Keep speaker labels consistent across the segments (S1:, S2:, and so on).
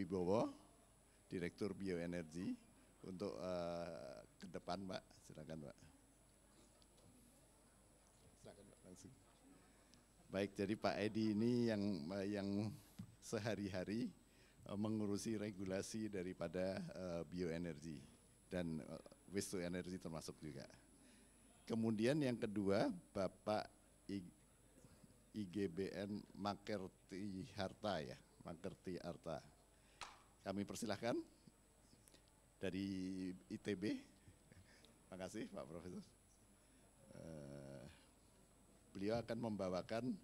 S1: Wibowo, Direktur Bioenergi, untuk ke depan, Mbak. Silakan, Mbak. Silakan, Mbak, langsung. Baik, jadi Pak Edi ini yang sehari-hari mengurusi regulasi daripada bioenergi dan waste to energy termasuk juga. Kemudian yang kedua, Bapak IGBN Makerti Harta ya, Makerti Harta. Kami persilahkan dari ITB. Terima kasih Pak Profesor. Beliau akan membawakan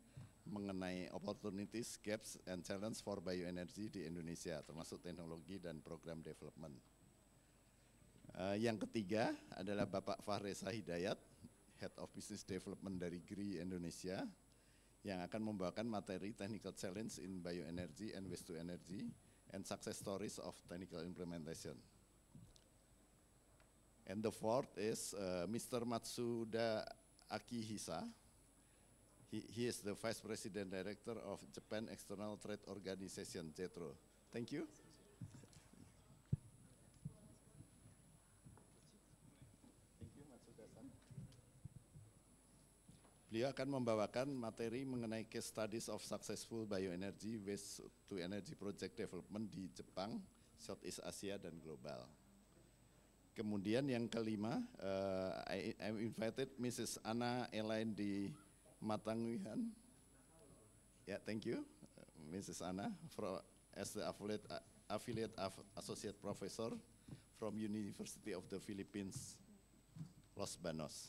S1: mengenai opportunities, gaps, and challenge for bioenergy di Indonesia, termasuk teknologi dan program development. Yang ketiga adalah Bapak Fahresa Hidayat, Head of Business Development dari GRI Indonesia, yang akan membawakan materi technical challenge in bioenergy and waste to energy, and success stories of technical implementation. And the fourth is Mr. Matsuda Akihisa. He is the Vice President Director of Japan External Trade Organization, JETRO. Thank you. Thank you, Matsuda-san. Beliau akan membawakan materi mengenai case studies of successful bioenergy waste to energy project development di Jepang, Southeast Asia, dan global. Kemudian yang kelima, I invited Mrs. Anna Elaine di Matangwihan. Yeah, thank you, Mrs. Anna, as the affiliate associate professor from University of the Philippines, Los Banos.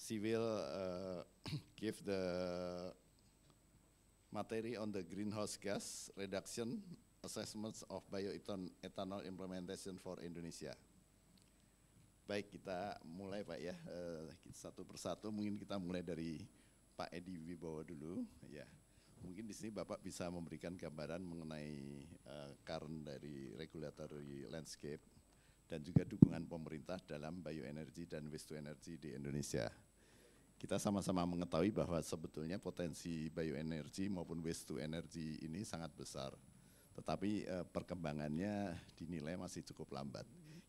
S1: She will give the material on the greenhouse gas reduction assessments of bioethanol implementation for Indonesia. Baik, kita mulai Pak ya, satu persatu. Mungkin kita mulai dari Pak Edi Wibowo dulu. Ya, mungkin di sini Bapak bisa memberikan gambaran mengenai current dari regulatory landscape dan juga dukungan pemerintah dalam bioenergi dan waste to energy di Indonesia. Kita sama-sama mengetahui bahwa sebetulnya potensi bioenergi maupun waste to energy ini sangat besar, tetapi perkembangannya dinilai masih cukup lambat.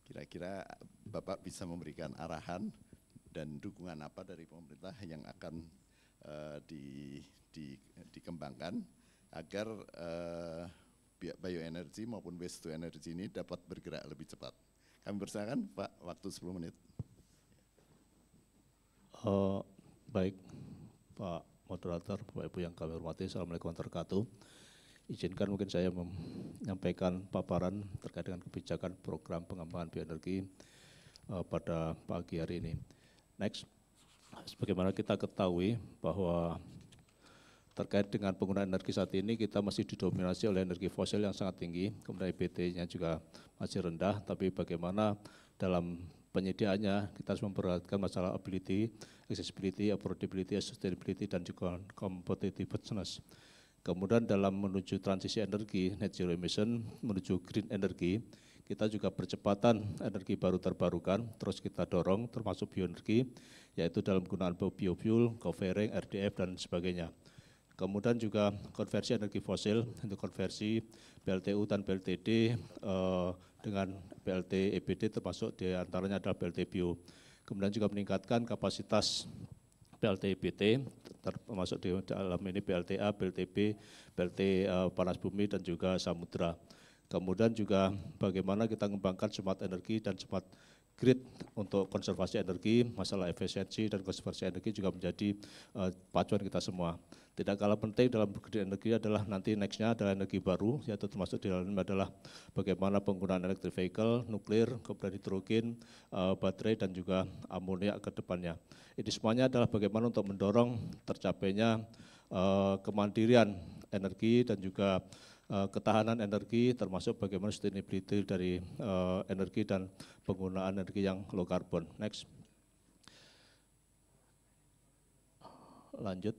S1: Kira-kira Bapak bisa memberikan arahan dan dukungan apa dari pemerintah yang akan dikembangkan agar bioenergi maupun waste to energy ini dapat bergerak lebih cepat. Kami persilakan Pak, waktu 10 menit.
S2: Baik Pak Moderator, Bapak Ibu yang kami hormati, Assalamualaikum warahmatullahi wabarakatuh. Izinkan mungkin saya menyampaikan paparan terkait dengan kebijakan program pengembangan bioenergi pada pagi hari ini. Next, sebagaimana kita ketahui bahwa terkait dengan penggunaan energi saat ini kita masih didominasi oleh energi fosil yang sangat tinggi, kemudian EBT-nya juga masih rendah, tapi bagaimana dalam penyediaannya kita harus memperhatikan masalah ability, accessibility, affordability, sustainability, dan juga competitiveness. Kemudian dalam menuju transisi energi net zero emission, menuju green energy, kita juga percepatan energi baru terbarukan, terus kita dorong termasuk bioenergi, yaitu dalam penggunaan biofuel, co-firing, RDF, dan sebagainya. Kemudian juga konversi energi fosil untuk konversi PLTU dan PLTD dengan PLT EBD termasuk diantaranya adalah PLT bio. Kemudian juga meningkatkan kapasitas PLT EBT, termasuk di dalam ini PLTA, PLTB, PLT panas bumi dan juga samudra. Kemudian juga bagaimana kita mengembangkan smart energi dan smart grid untuk konservasi energi, masalah efisiensi dan konservasi energi juga menjadi pacuan kita semua. Tidak kalah penting dalam green energi adalah nanti nextnya adalah energi baru, yaitu termasuk di dalamnya adalah bagaimana penggunaan electric vehicle, nuklir, kemudian hidrogen, baterai dan juga amonia ke depannya. Ini semuanya adalah bagaimana untuk mendorong tercapainya kemandirian energi dan juga ketahanan energi, termasuk bagaimana sustainability dari energi dan penggunaan energi yang low carbon. Next. Lanjut.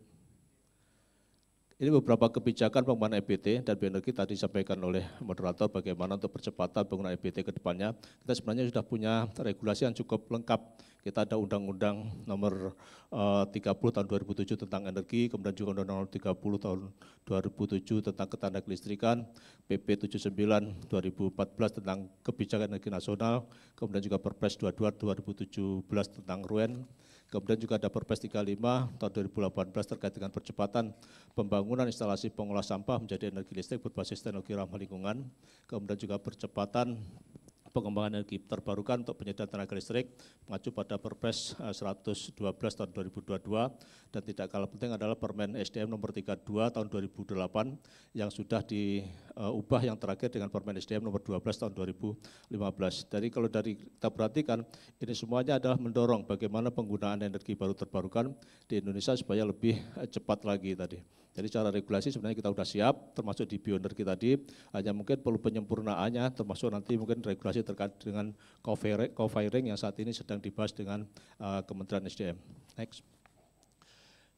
S2: Ini beberapa kebijakan pengembangan EBT dan bioenergi tadi disampaikan oleh moderator bagaimana untuk percepatan penggunaan EBT ke depannya. Kita sebenarnya sudah punya regulasi yang cukup lengkap. Kita ada Undang-Undang nomor 30 tahun 2007 tentang energi, kemudian juga Undang-Undang nomor 30 tahun 2007 tentang ketenaga listrikan, PP 79 2014 tentang kebijakan energi nasional, kemudian juga Perpres 22 2017 tentang RUEN. Kemudian juga ada Perpres 35 tahun 2018 terkait dengan percepatan pembangunan instalasi pengolah sampah menjadi energi listrik berbasis teknologi ramah lingkungan. Kemudian juga percepatan pengembangan energi terbarukan untuk penyediaan tenaga listrik mengacu pada Perpres 112 tahun 2022 dan tidak kalah penting adalah Permen SDM nomor 32 tahun 2008 yang sudah diubah yang terakhir dengan Permen SDM nomor 12 tahun 2015. Jadi kalau dari kita perhatikan ini semuanya adalah mendorong bagaimana penggunaan energi baru terbarukan di Indonesia supaya lebih cepat lagi tadi. Jadi secara regulasi sebenarnya kita sudah siap, termasuk di bioenergi tadi, hanya mungkin perlu penyempurnaannya, termasuk nanti mungkin regulasi terkait dengan co-firing yang saat ini sedang dibahas dengan Kementerian SDM. Next.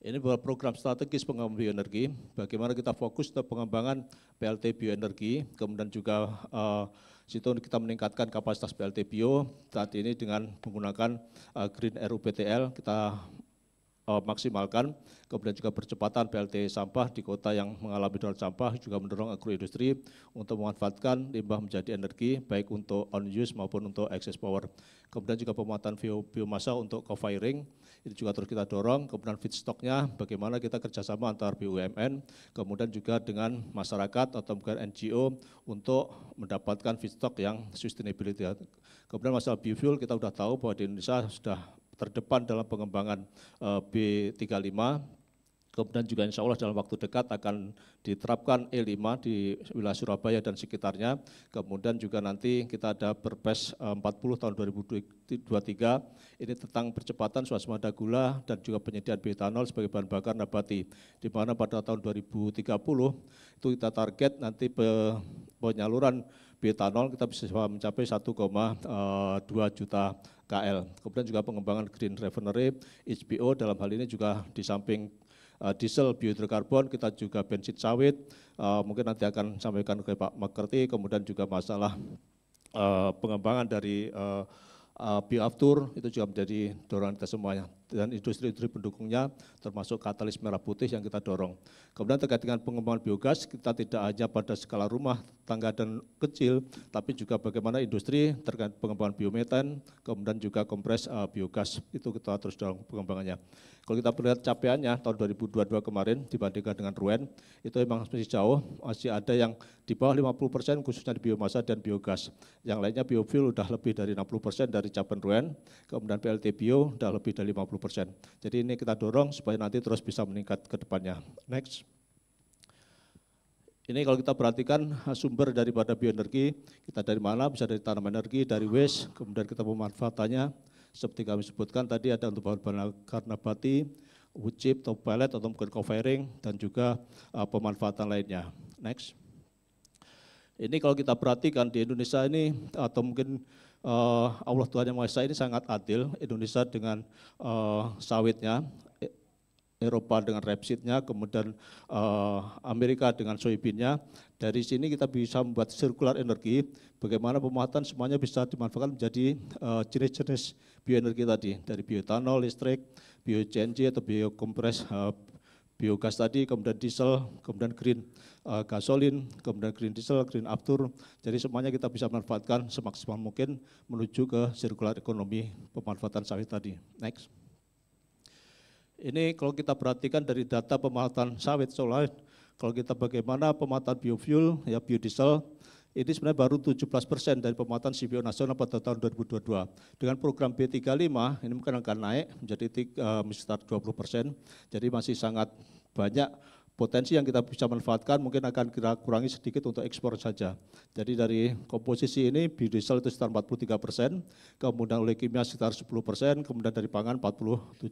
S2: Ini beberapa program strategis pengembangan bioenergi, bagaimana kita fokus ke pengembangan PLT bioenergi, kemudian juga situ kita meningkatkan kapasitas PLT bio, saat ini dengan menggunakan Green RUPTL, kita maksimalkan, kemudian juga percepatan PLT sampah di kota yang mengalami darurat sampah, juga mendorong agroindustri untuk memanfaatkan limbah menjadi energi, baik untuk on use maupun untuk excess power. Kemudian juga pemanfaatan biomasa untuk co-firing, itu juga terus kita dorong, kemudian feedstocknya, bagaimana kita kerjasama antar BUMN, kemudian juga dengan masyarakat atau mungkin NGO untuk mendapatkan feedstock yang sustainability. Kemudian masalah biofuel, kita sudah tahu bahwa di Indonesia sudah terdepan dalam pengembangan B35, kemudian juga insya Allah dalam waktu dekat akan diterapkan E5 di wilayah Surabaya dan sekitarnya, kemudian juga nanti kita ada Perpres 40 tahun 2023, ini tentang percepatan swasembada gula dan juga penyediaan bioetanol sebagai bahan bakar nabati, di mana pada tahun 2030 itu kita target nanti penyaluran bioetanol kita bisa mencapai 1,2 juta KL. Kemudian juga pengembangan green refinery, HBO dalam hal ini juga di samping diesel biohidrokarbon, kita juga bensin sawit, mungkin nanti akan sampaikan ke Pak Makerti, kemudian juga masalah pengembangan dari bioaftur, itu juga menjadi dorongan kita semuanya. Dan industri-industri pendukungnya termasuk katalis merah putih yang kita dorong. Kemudian terkait dengan pengembangan biogas, kita tidak hanya pada skala rumah tangga dan kecil, tapi juga bagaimana industri terkait pengembangan biometan, kemudian juga kompres biogas, itu kita terus dorong pengembangannya. Kalau kita melihat capaiannya tahun 2022 kemarin dibandingkan dengan RUEN, itu memang masih jauh, masih ada yang di bawah 50% khususnya di biomasa dan biogas. Yang lainnya biofuel sudah lebih dari 60% dari capaian RUEN, kemudian PLT bio sudah lebih dari 50%. Jadi ini kita dorong supaya nanti terus bisa meningkat ke depannya. Next. Ini kalau kita perhatikan sumber daripada bioenergi, kita dari mana, bisa dari tanaman energi, dari waste, kemudian kita pemanfaatannya, seperti kami sebutkan tadi ada untuk bahan bakar nabati, wood chip, atau pellet, atau mungkin co-firing, dan juga pemanfaatan lainnya. Next. Ini kalau kita perhatikan di Indonesia ini, atau mungkin Allah Tuhan Yang Maha Esa ini sangat adil, Indonesia dengan sawitnya, Eropa dengan rapeseednya, kemudian Amerika dengan soybeannya. Dari sini kita bisa membuat sirkular energi, bagaimana pemanfaatan semuanya bisa dimanfaatkan menjadi jenis-jenis bioenergi tadi, dari bioetanol, listrik, bio-CNG atau biokompres, biogas tadi, kemudian diesel, kemudian green gasolin, kemudian green diesel, green aftur. Jadi semuanya kita bisa manfaatkan semaksimal mungkin menuju ke sirkular ekonomi pemanfaatan sawit tadi. Next. Ini kalau kita perhatikan dari data pemanfaatan sawit solar, kalau kita bagaimana pemanfaatan biofuel, ya biodiesel, ini sebenarnya baru 17% dari pemanfaatan CBO nasional pada tahun 2022. Dengan program B35 ini mungkin akan naik menjadi sekitar 20%, jadi masih sangat banyak potensi yang kita bisa manfaatkan, mungkin akan kita kurangi sedikit untuk ekspor saja. Jadi dari komposisi ini biodiesel itu sekitar 43%, kemudian oleh kimia sekitar 10%, kemudian dari pangan 47%.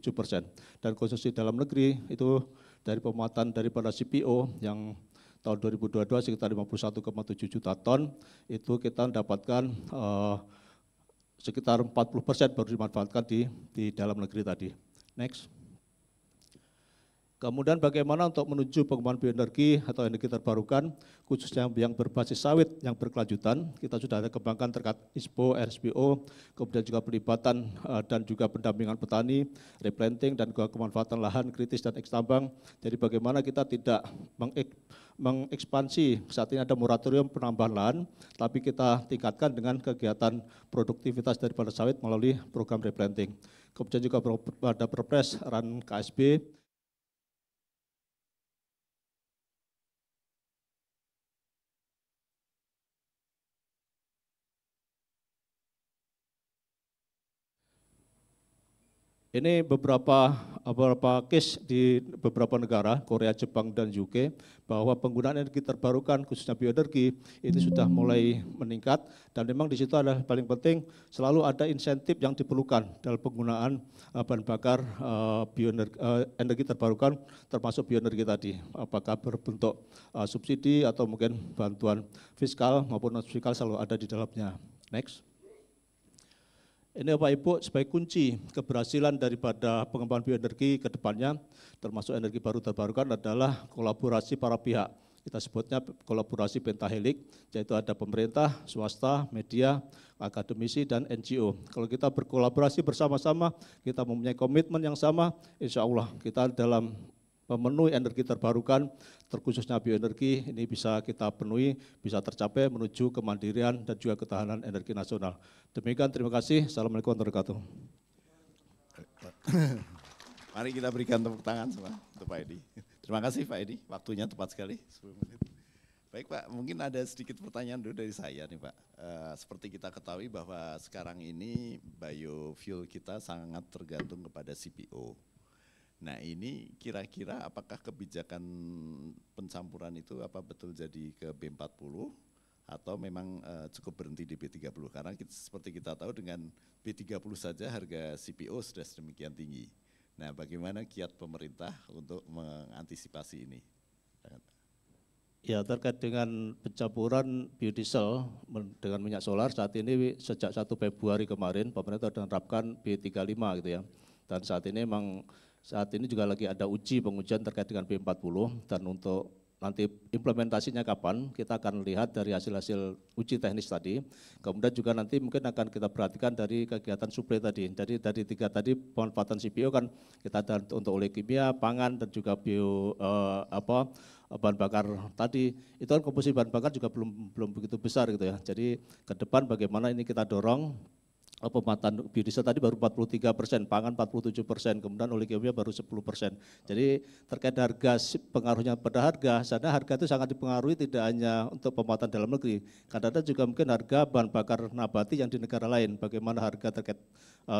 S2: Dan konsumsi dalam negeri itu dari pemanfaatan daripada CPO yang tahun 2022 sekitar 51,7 juta ton, itu kita mendapatkan sekitar 40% baru dimanfaatkan di dalam negeri tadi. Next. Kemudian bagaimana untuk menuju pengembangan bioenergi atau energi terbarukan, khususnya yang berbasis sawit yang berkelanjutan. Kita sudah ada kembangkan terkait ISPO, RSPO, kemudian juga pelibatan dan juga pendampingan petani, replanting dan juga kemanfaatan lahan kritis dan ekstambang. Jadi bagaimana kita tidak mengekspansi, saat ini ada moratorium penambahan lahan, tapi kita tingkatkan dengan kegiatan produktivitas daripada sawit melalui program replanting. Kemudian juga ada Perpres RAN KSB, ini beberapa case di beberapa negara, Korea, Jepang, dan UK, bahwa penggunaan energi terbarukan, khususnya bioenergi, ini sudah mulai meningkat, dan memang di situ adalah paling penting, selalu ada insentif yang diperlukan dalam penggunaan bahan bakar energi terbarukan, termasuk bioenergi tadi, apakah berbentuk subsidi atau mungkin bantuan fiskal maupun non-fiskal selalu ada di dalamnya. Next. Ini Bapak Ibu sebagai kunci keberhasilan daripada pengembangan bioenergi ke depannya, termasuk energi baru terbarukan adalah kolaborasi para pihak. Kita sebutnya kolaborasi pentahelik, yaitu ada pemerintah, swasta, media, akademisi, dan NGO. Kalau kita berkolaborasi bersama-sama, kita mempunyai komitmen yang sama, insya Allah kita dalam memenuhi energi terbarukan, terkhususnya bioenergi, ini bisa kita penuhi, bisa tercapai menuju kemandirian dan juga ketahanan energi nasional. Demikian, terima kasih. Assalamualaikum warahmatullahi wabarakatuh.
S1: Mari kita berikan tepuk tangan semua untuk Pak Edi. Terima kasih Pak Edi, waktunya tepat sekali, 10 menit. Baik Pak, mungkin ada sedikit pertanyaan dulu dari saya nih Pak. Seperti kita ketahui bahwa sekarang ini biofuel kita sangat tergantung kepada CPO. Nah ini kira-kira apakah kebijakan pencampuran itu apa betul jadi ke B40 atau memang cukup berhenti di B30? Karena seperti kita tahu dengan B30 saja harga CPO sudah sedemikian tinggi. Nah bagaimana kiat pemerintah untuk mengantisipasi ini?
S2: Ya, terkait dengan pencampuran biodiesel dengan minyak solar saat ini sejak 1 Februari kemarin pemerintah sudah menerapkan B35 gitu ya. Dan saat ini juga lagi ada pengujian terkait dengan B40 dan untuk nanti implementasinya kapan kita akan lihat dari hasil-hasil uji teknis tadi. Kemudian juga nanti mungkin akan kita perhatikan dari kegiatan suplai tadi. Jadi dari 3 tadi pemanfaatan CPO kan kita ada untuk oleh kimia, pangan dan juga bahan bakar tadi. Itu kan komposisi bahan bakar juga belum begitu besar gitu ya. Jadi ke depan bagaimana ini kita dorong pemanfaatan biodiesel tadi baru 43%, pangan 47%, kemudian oleh kimia baru 10%. Jadi terkait harga, pengaruhnya pada harga, karena harga itu sangat dipengaruhi tidak hanya untuk pemanfaatan dalam negeri, kadang-kadang juga mungkin harga bahan bakar nabati yang di negara lain, bagaimana harga terkait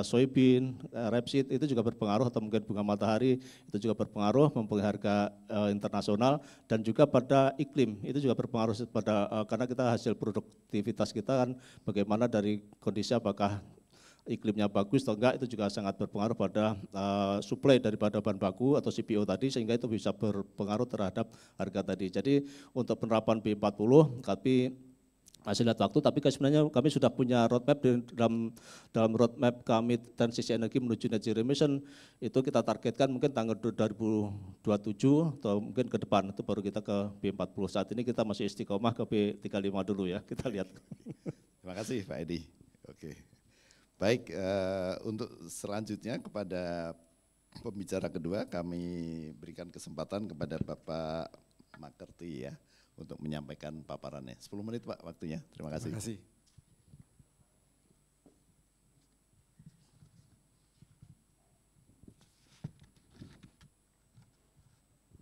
S2: soybean, rapeseed itu juga berpengaruh, atau mungkin bunga matahari itu juga berpengaruh mempengaruhi harga internasional, dan juga pada iklim itu juga berpengaruh pada karena kita hasil produktivitas kita kan bagaimana dari kondisi apakah iklimnya bagus atau enggak, itu juga sangat berpengaruh pada suplai daripada bahan baku atau CPO tadi, sehingga itu bisa berpengaruh terhadap harga tadi. Jadi untuk penerapan B40 tapi masih lihat waktu, tapi sebenarnya kami sudah punya roadmap dalam roadmap kami transisi energi menuju net zero emission, itu kita targetkan mungkin tanggal 2027 atau mungkin ke depan itu baru kita ke B40. Saat ini kita masih istiqomah ke B35 dulu ya, kita lihat.
S1: Terima kasih Pak Edi. Oke. Baik, untuk selanjutnya kepada pembicara kedua kami berikan kesempatan kepada Bapak Makerti ya untuk menyampaikan paparannya. 10 menit Pak waktunya. Terima kasih.
S3: Terima kasih.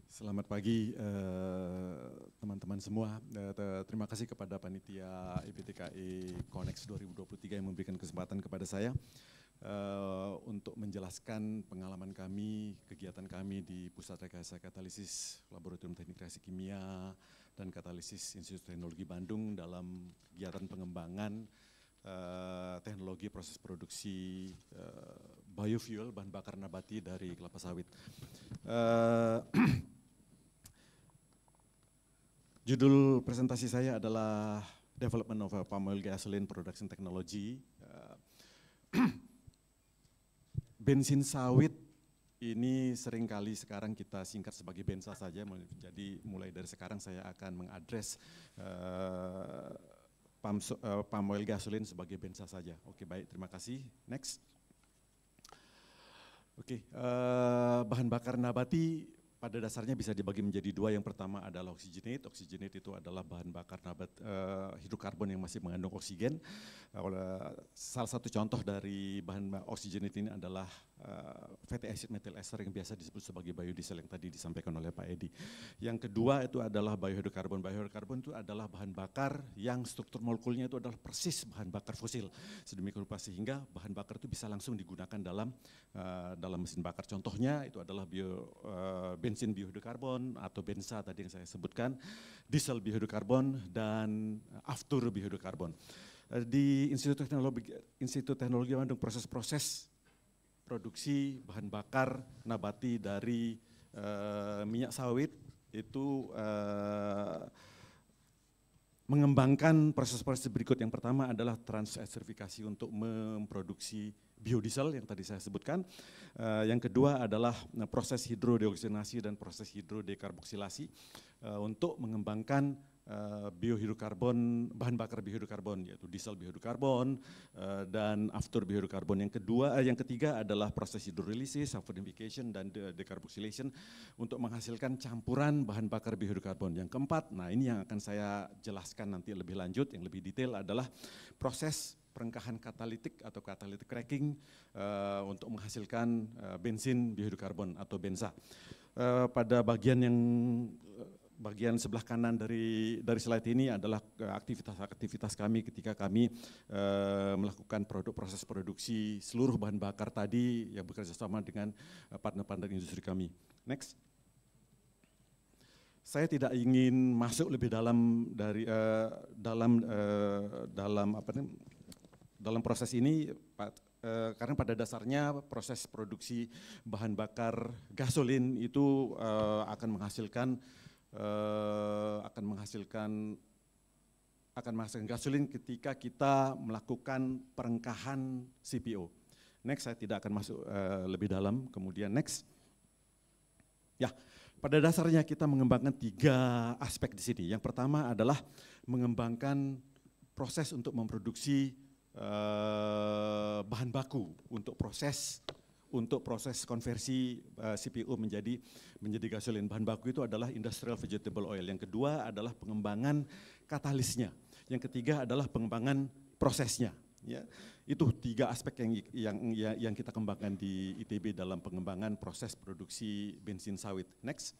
S3: Selamat pagi teman-teman semua. Terima kasih kepada panitia IPTKI Connect 2023 yang memberikan kesempatan kepada saya untuk menjelaskan pengalaman kami, kegiatan kami di Pusat Rekayasa Katalisis Laboratorium Teknik Reaksi Kimia dan Katalisis Institut Teknologi Bandung dalam kegiatan pengembangan teknologi proses produksi biofuel bahan bakar nabati dari kelapa sawit. Judul presentasi saya adalah Development of a Palm Oil Gasoline Production Technology. Bensin sawit ini seringkali sekarang kita singkat sebagai Bensa saja, jadi mulai dari sekarang saya akan mengadres palm oil gasoline sebagai Bensa saja. Oke, baik, terima kasih. Next. Oke, bahan bakar nabati pada dasarnya bisa dibagi menjadi dua. Yang pertama adalah oksigenate. Oksigenate itu adalah bahan bakar hidrokarbon yang masih mengandung oksigen. Salah satu contoh dari bahan oksigenate ini adalah fatty acid methyl ester yang biasa disebut sebagai biodiesel yang tadi disampaikan oleh Pak Edi. Yang kedua itu adalah biohidrokarbon. Biohidrokarbon itu adalah bahan bakar yang struktur molekulnya itu adalah persis bahan bakar fosil. Sedemikian rupa sehingga bahan bakar itu bisa langsung digunakan dalam mesin bakar. Contohnya itu adalah bensin biohidrokarbon atau bensa tadi yang saya sebutkan, diesel biohidrokarbon dan aftur biohidrokarbon. Di Institut Teknologi Bandung proses-proses produksi bahan bakar nabati dari minyak sawit itu mengembangkan proses-proses berikut. Yang pertama adalah transesterifikasi untuk memproduksi biodiesel yang tadi saya sebutkan. Yang kedua adalah proses hidrodeoksinasi dan proses hidrodekarboksilasi untuk mengembangkan biohidrokarbon, bahan bakar biohidrokarbon yaitu diesel biohidrokarbon dan aftur biohidrokarbon. Yang ketiga adalah proses hidrolisis, saponification dan decarboxylation untuk menghasilkan campuran bahan bakar biohidrokarbon. Yang keempat, nah ini yang akan saya jelaskan nanti lebih lanjut, yang lebih detail adalah proses perengkahan katalitik atau catalytic cracking untuk menghasilkan bensin biohidrokarbon atau bensa. Pada bagian sebelah kanan dari slide ini adalah aktivitas kami ketika kami melakukan proses produksi seluruh bahan bakar tadi yang bekerja sama dengan partner-partner industri kami. Next. Saya tidak ingin masuk lebih dalam dalam proses ini, karena pada dasarnya proses produksi bahan bakar gasolin itu akan menghasilkan gasolin ketika kita melakukan perengkahan CPO. Next, saya tidak akan masuk lebih dalam. Kemudian next. Ya, pada dasarnya kita mengembangkan 3 aspek di sini. Yang pertama adalah mengembangkan proses untuk memproduksi bahan baku untuk proses konversi CPO menjadi gasolin. Bahan baku itu adalah industrial vegetable oil. Yang kedua adalah pengembangan katalisnya. Yang ketiga adalah pengembangan prosesnya. Ya, itu 3 aspek yang kita kembangkan di ITB dalam pengembangan proses produksi bensin sawit. Next.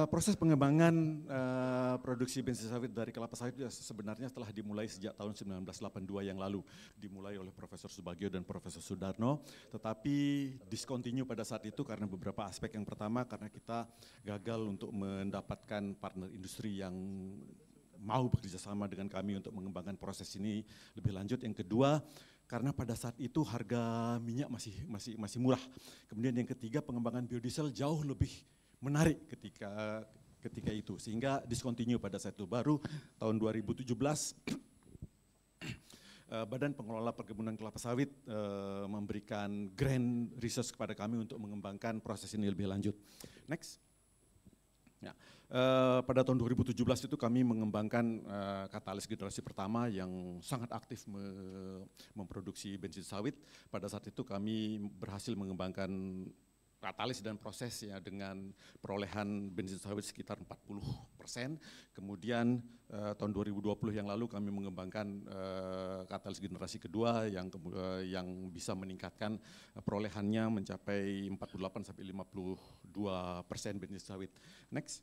S3: Proses pengembangan produksi bensin sawit dari kelapa sawit sebenarnya telah dimulai sejak tahun 1982 yang lalu, dimulai oleh Profesor Subagio dan Profesor Sudarno, tetapi discontinue pada saat itu karena beberapa aspek. Yang pertama karena kita gagal untuk mendapatkan partner industri yang mau bekerja sama dengan kami untuk mengembangkan proses ini lebih lanjut. Yang kedua, karena pada saat itu harga minyak masih murah. Kemudian yang ketiga, pengembangan biodiesel jauh lebih menarik ketika itu, sehingga discontinue pada saat itu. Baru tahun 2017 Badan Pengelola Perkebunan Kelapa Sawit memberikan grant research kepada kami untuk mengembangkan proses ini lebih lanjut. Next. Ya, pada tahun 2017 itu kami mengembangkan katalis generasi pertama yang sangat aktif memproduksi bensin sawit. Pada saat itu kami berhasil mengembangkan katalis dan prosesnya dengan perolehan bensin sawit sekitar 40%. Kemudian tahun 2020 yang lalu kami mengembangkan katalis generasi kedua yang bisa meningkatkan perolehannya mencapai 48-52% bensin sawit. Next.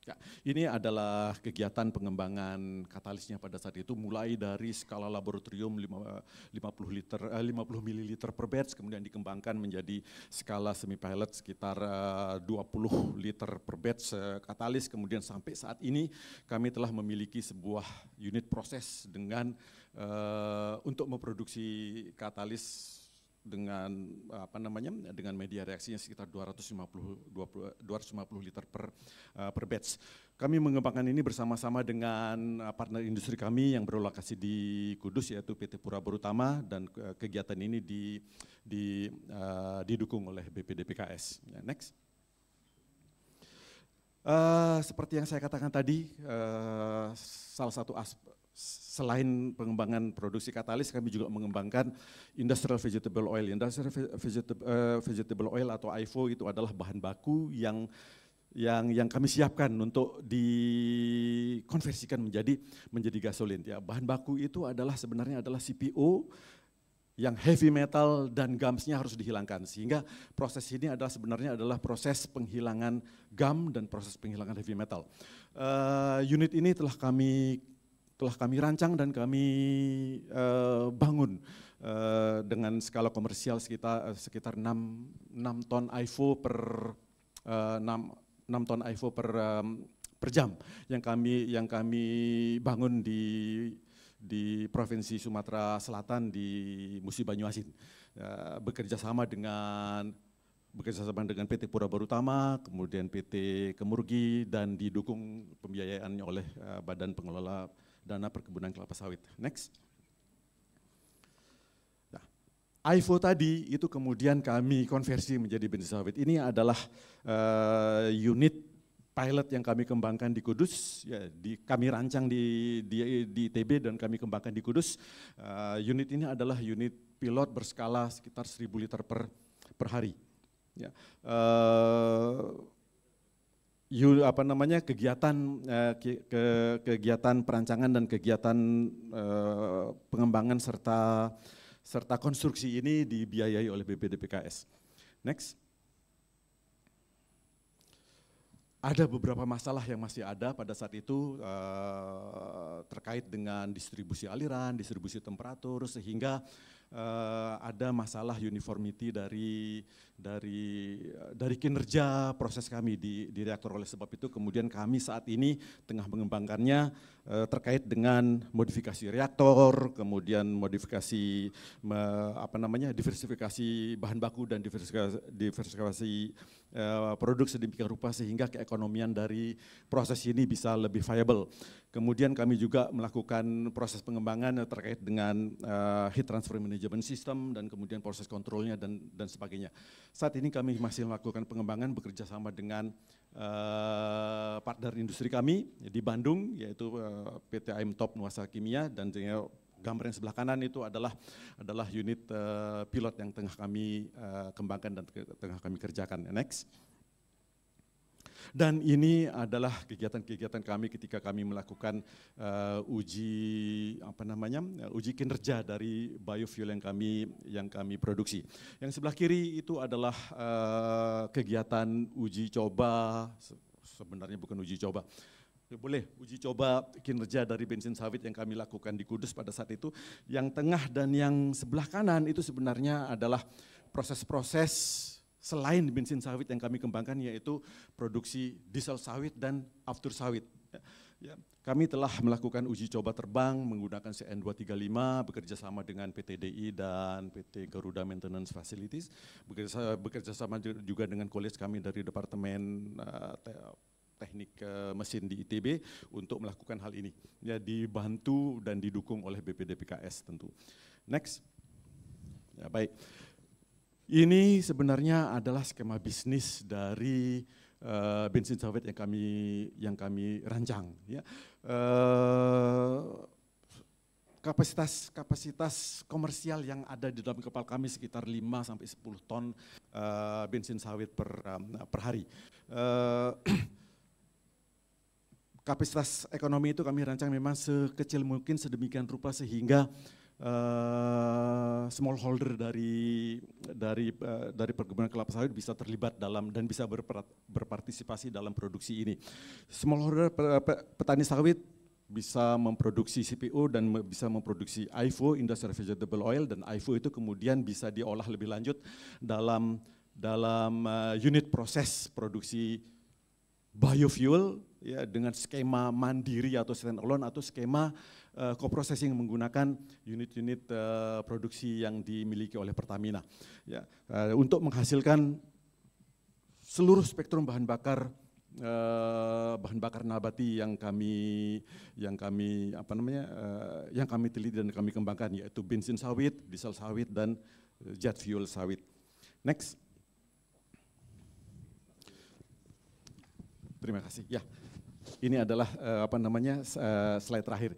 S3: Ya, ini adalah kegiatan pengembangan katalisnya pada saat itu, mulai dari skala laboratorium 50 ml per batch, kemudian dikembangkan menjadi skala semi pilot sekitar 20 liter per batch katalis, kemudian sampai saat ini kami telah memiliki sebuah unit proses untuk memproduksi katalis dengan media reaksinya sekitar 250 liter per batch. Kami mengembangkan ini bersama-sama dengan partner industri kami yang berlokasi di Kudus, yaitu PT Pura Barutama, dan kegiatan ini didukung oleh BPDPKS. Ya, next. Seperti yang saya katakan tadi, salah satu selain pengembangan produksi katalis, kami juga mengembangkan industrial vegetable oil. Industrial vegetable oil atau IVO itu adalah bahan baku yang kami siapkan untuk dikonversikan menjadi gasolin. Ya, bahan baku itu sebenarnya adalah CPO yang heavy metal dan gumsnya harus dihilangkan, sehingga proses ini sebenarnya adalah proses penghilangan gum dan proses penghilangan heavy metal. Unit ini telah kami rancang dan kami bangun dengan skala komersial sekitar 6 ton IVO per 6 ton IVO per jam yang kami bangun di Provinsi Sumatera Selatan di Musi Banyuasin, bekerja sama dengan PT Pura Barutama, kemudian PT Kemurgi, dan didukung pembiayaannya oleh Badan Pengelola Dana Perkebunan Kelapa Sawit. Next. IVO tadi itu kemudian kami konversi menjadi bensin sawit. Ini adalah unit pilot yang kami kembangkan di Kudus, ya, kami rancang di ITB dan kami kembangkan di Kudus. Unit ini adalah unit pilot berskala sekitar 1.000 liter per hari. Ya. Kegiatan perancangan dan kegiatan pengembangan serta konstruksi ini dibiayai oleh BPDPKS. Next. Ada beberapa masalah yang masih ada pada saat itu terkait dengan distribusi aliran, distribusi temperatur, sehingga ada masalah uniformity dari kinerja proses kami di reaktor. Oleh sebab itu kemudian kami saat ini tengah mengembangkannya terkait dengan modifikasi reaktor, kemudian modifikasi diversifikasi bahan baku dan diversifikasi produk sedemikian rupa sehingga keekonomian dari proses ini bisa lebih viable. Kemudian kami juga melakukan proses pengembangan terkait dengan heat transfer management system dan kemudian proses kontrolnya dan sebagainya. Saat ini kami masih melakukan pengembangan bekerja sama dengan partner industri kami di Bandung, yaitu PT AM Top Nuasa Kimia, dan gambar yang sebelah kanan itu adalah unit pilot yang tengah kami kembangkan dan tengah kami kerjakan. Next. Dan ini adalah kegiatan-kegiatan kami ketika kami melakukan uji kinerja dari biofuel yang kami produksi. Yang sebelah kiri itu adalah kegiatan uji coba, sebenarnya bukan uji coba. Uji coba kinerja dari bensin sawit yang kami lakukan di Kudus pada saat itu. Yang tengah dan yang sebelah kanan itu sebenarnya adalah proses-proses selain bensin sawit yang kami kembangkan, yaitu produksi diesel sawit dan aftur sawit. Ya, kami telah melakukan uji coba terbang menggunakan CN235 bekerja sama dengan PT DI dan PT Garuda Maintenance Facilities, bekerja sama juga dengan kolege kami dari Departemen Teknik Mesin di ITB untuk melakukan hal ini. Ya, dibantu dan didukung oleh BPDPKS tentu. Next. Ya, baik. Ini sebenarnya adalah skema bisnis dari bensin sawit yang kami rancang. Ya. Kapasitas komersial yang ada di dalam kapal kami sekitar 5-10 ton bensin sawit per hari. Kapasitas ekonomi itu kami rancang memang sekecil mungkin sedemikian rupa sehingga smallholder dari perkebunan kelapa sawit bisa terlibat dalam dan bisa berpartisipasi dalam produksi ini. Smallholder petani sawit bisa memproduksi CPO dan bisa memproduksi IVO, Industrial Vegetable Oil, dan IVO itu kemudian bisa diolah lebih lanjut dalam unit proses produksi biofuel, ya, dengan skema mandiri atau standalone atau skema co-processing menggunakan unit-unit produksi yang dimiliki oleh Pertamina. Ya, untuk menghasilkan seluruh spektrum bahan bakar bahan bakar nabati yang kami teliti dan kami kembangkan, yaitu bensin sawit, diesel sawit, dan jet fuel sawit. Next. Terima kasih. Ya, ini adalah slide terakhir.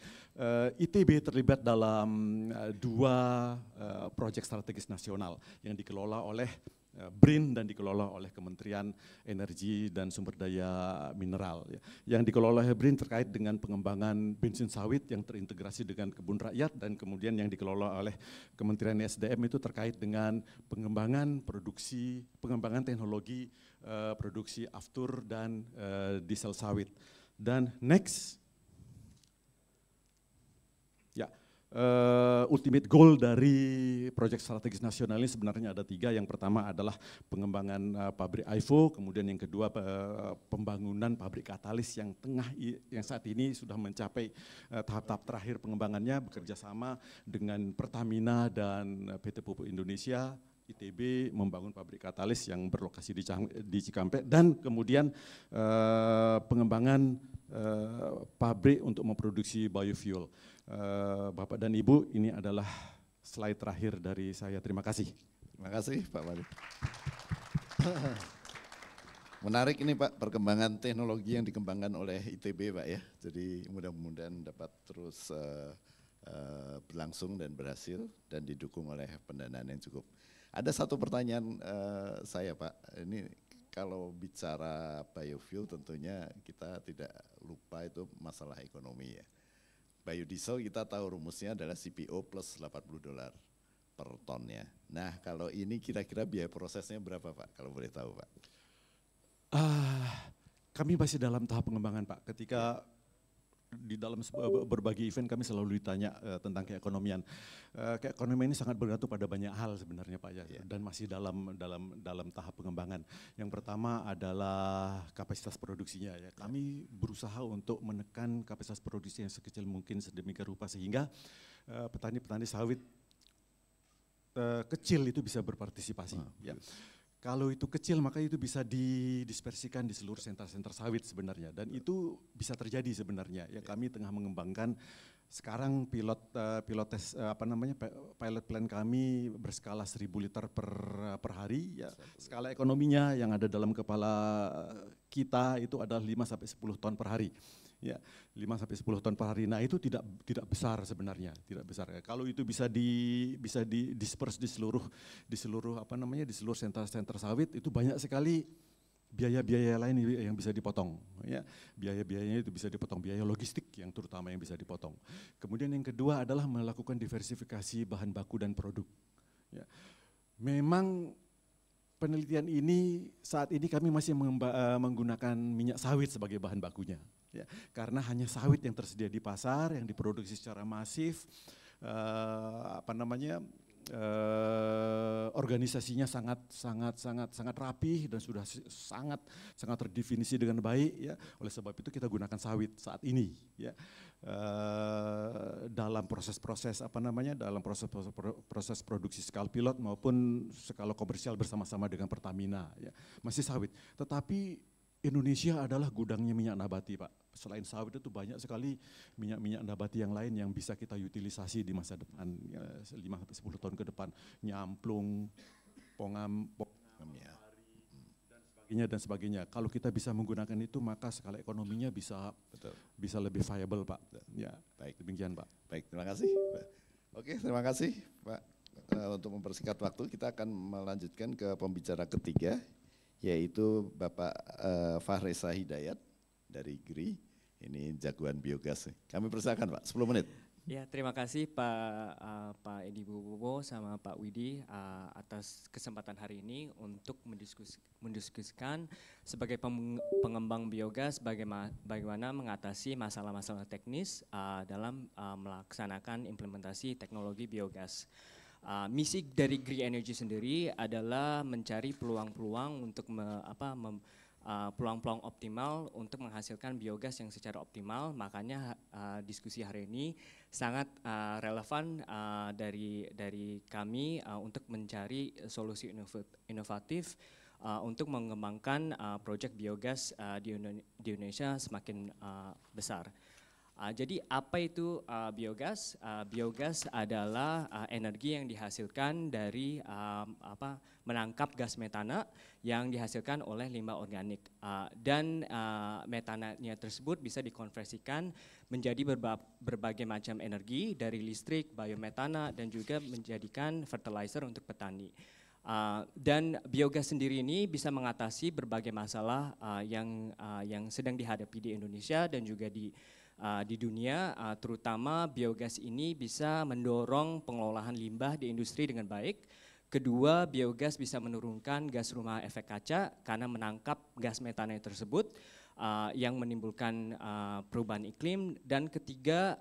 S3: ITB terlibat dalam dua proyek strategis nasional yang dikelola oleh BRIN dan dikelola oleh Kementerian Energi dan Sumber Daya Mineral. Yang dikelola oleh BRIN terkait dengan pengembangan bensin sawit yang terintegrasi dengan kebun rakyat, dan kemudian yang dikelola oleh Kementerian SDM itu terkait dengan pengembangan teknologi produksi aftur dan diesel sawit. Dan next. Ya. Ultimate goal dari proyek strategis nasional ini sebenarnya ada 3. Yang pertama adalah pengembangan pabrik IFO, kemudian yang kedua pembangunan pabrik katalis yang saat ini sudah mencapai tahap-tahap terakhir pengembangannya, bekerja sama dengan Pertamina dan PT Pupuk Indonesia. ITB membangun pabrik katalis yang berlokasi di Cikampek, dan kemudian pengembangan pabrik untuk memproduksi biofuel. Bapak dan Ibu, ini adalah slide terakhir dari saya. Terima kasih.
S1: Terima kasih Pak Wali. Menarik ini Pak, perkembangan teknologi yang dikembangkan oleh ITB Pak ya. Jadi mudah-mudahan dapat terus berlangsung dan berhasil dan didukung oleh pendanaan yang cukup. Ada satu pertanyaan saya Pak, ini kalau bicara biofuel tentunya kita tidak lupa itu masalah ekonomi ya. Biodiesel kita tahu rumusnya adalah CPO plus $80 per tonnya. Nah kalau ini kira-kira biaya prosesnya berapa Pak, kalau boleh tahu Pak?
S3: Kami masih dalam tahap pengembangan Pak. Ketika di dalam berbagai event kami selalu ditanya tentang keekonomian. Keekonomian ini sangat bergantung pada banyak hal sebenarnya Pak ya, dan masih dalam tahap pengembangan. Yang pertama adalah kapasitas produksinya ya. Kami berusaha untuk menekan kapasitas produksi yang sekecil mungkin sedemikian rupa sehingga petani-petani sawit kecil itu bisa berpartisipasi. Ya. Kalau itu kecil maka itu bisa didispersikan di seluruh sentra-sentra sawit sebenarnya, dan itu bisa terjadi sebenarnya. Ya, kami tengah mengembangkan sekarang pilot plan kami berskala 1.000 liter per hari. Ya. Skala ekonominya yang ada dalam kepala kita itu adalah 5-10 ton per hari. Ya, 5-10 ton per hari. Nah itu tidak besar sebenarnya, tidak besar. Kalau itu bisa disperse di seluruh sentra-sentra sawit, itu banyak sekali biaya-biaya lain yang bisa dipotong. Ya, biaya-biayanya itu bisa dipotong, biaya logistik yang terutama yang bisa dipotong. Kemudian yang kedua adalah melakukan diversifikasi bahan baku dan produk. Ya. Memang penelitian ini saat ini kami masih menggunakan minyak sawit sebagai bahan bakunya. Ya, karena hanya sawit yang tersedia di pasar, yang diproduksi secara masif, organisasinya sangat rapih dan sudah sangat terdefinisi dengan baik ya. Oleh sebab itu kita gunakan sawit saat ini ya. Dalam proses produksi skala pilot maupun skala komersial bersama-sama dengan Pertamina ya. Masih sawit. Tetapi Indonesia adalah gudangnya minyak nabati Pak. Selain sawit itu banyak sekali minyak nabati yang lain yang bisa kita utilisasi di masa depan, ya, 5-10 tahun ke depan. Nyamplung, pongam dan sebagainya. Kalau kita bisa menggunakan itu maka skala ekonominya bisa lebih viable Pak. Ya, baik, demikian Pak.
S1: Baik, terima kasih. Oke, terima kasih Pak. Untuk mempersingkat waktu kita akan melanjutkan ke pembicara ketiga, yaitu Bapak Fahresa Hidayat dari GRI, ini jagoan biogas. Kami persilakan Pak, 10 menit.
S4: Ya, terima kasih Pak Edi Bobo sama Pak Widi atas kesempatan hari ini untuk mendiskusikan sebagai pengembang biogas bagaimana mengatasi masalah-masalah teknis dalam melaksanakan implementasi teknologi biogas. Misi dari GRI Energy sendiri adalah mencari peluang-peluang untuk peluang-peluang optimal untuk menghasilkan biogas yang secara optimal. Makanya diskusi hari ini sangat relevan dari kami untuk mencari solusi inovatif untuk mengembangkan proyek biogas di Indonesia semakin besar. Jadi apa itu biogas? Biogas adalah energi yang dihasilkan dari menangkap gas metana yang dihasilkan oleh limbah organik, dan metananya tersebut bisa dikonversikan menjadi berbagai macam energi dari listrik, biometana, dan juga menjadikan fertilizer untuk petani. Dan biogas sendiri ini bisa mengatasi berbagai masalah yang sedang dihadapi di Indonesia dan juga di dunia, terutama biogas ini bisa mendorong pengelolaan limbah di industri dengan baik. Kedua, biogas bisa menurunkan gas rumah efek kaca karena menangkap gas metana tersebut yang menimbulkan perubahan iklim. Dan ketiga,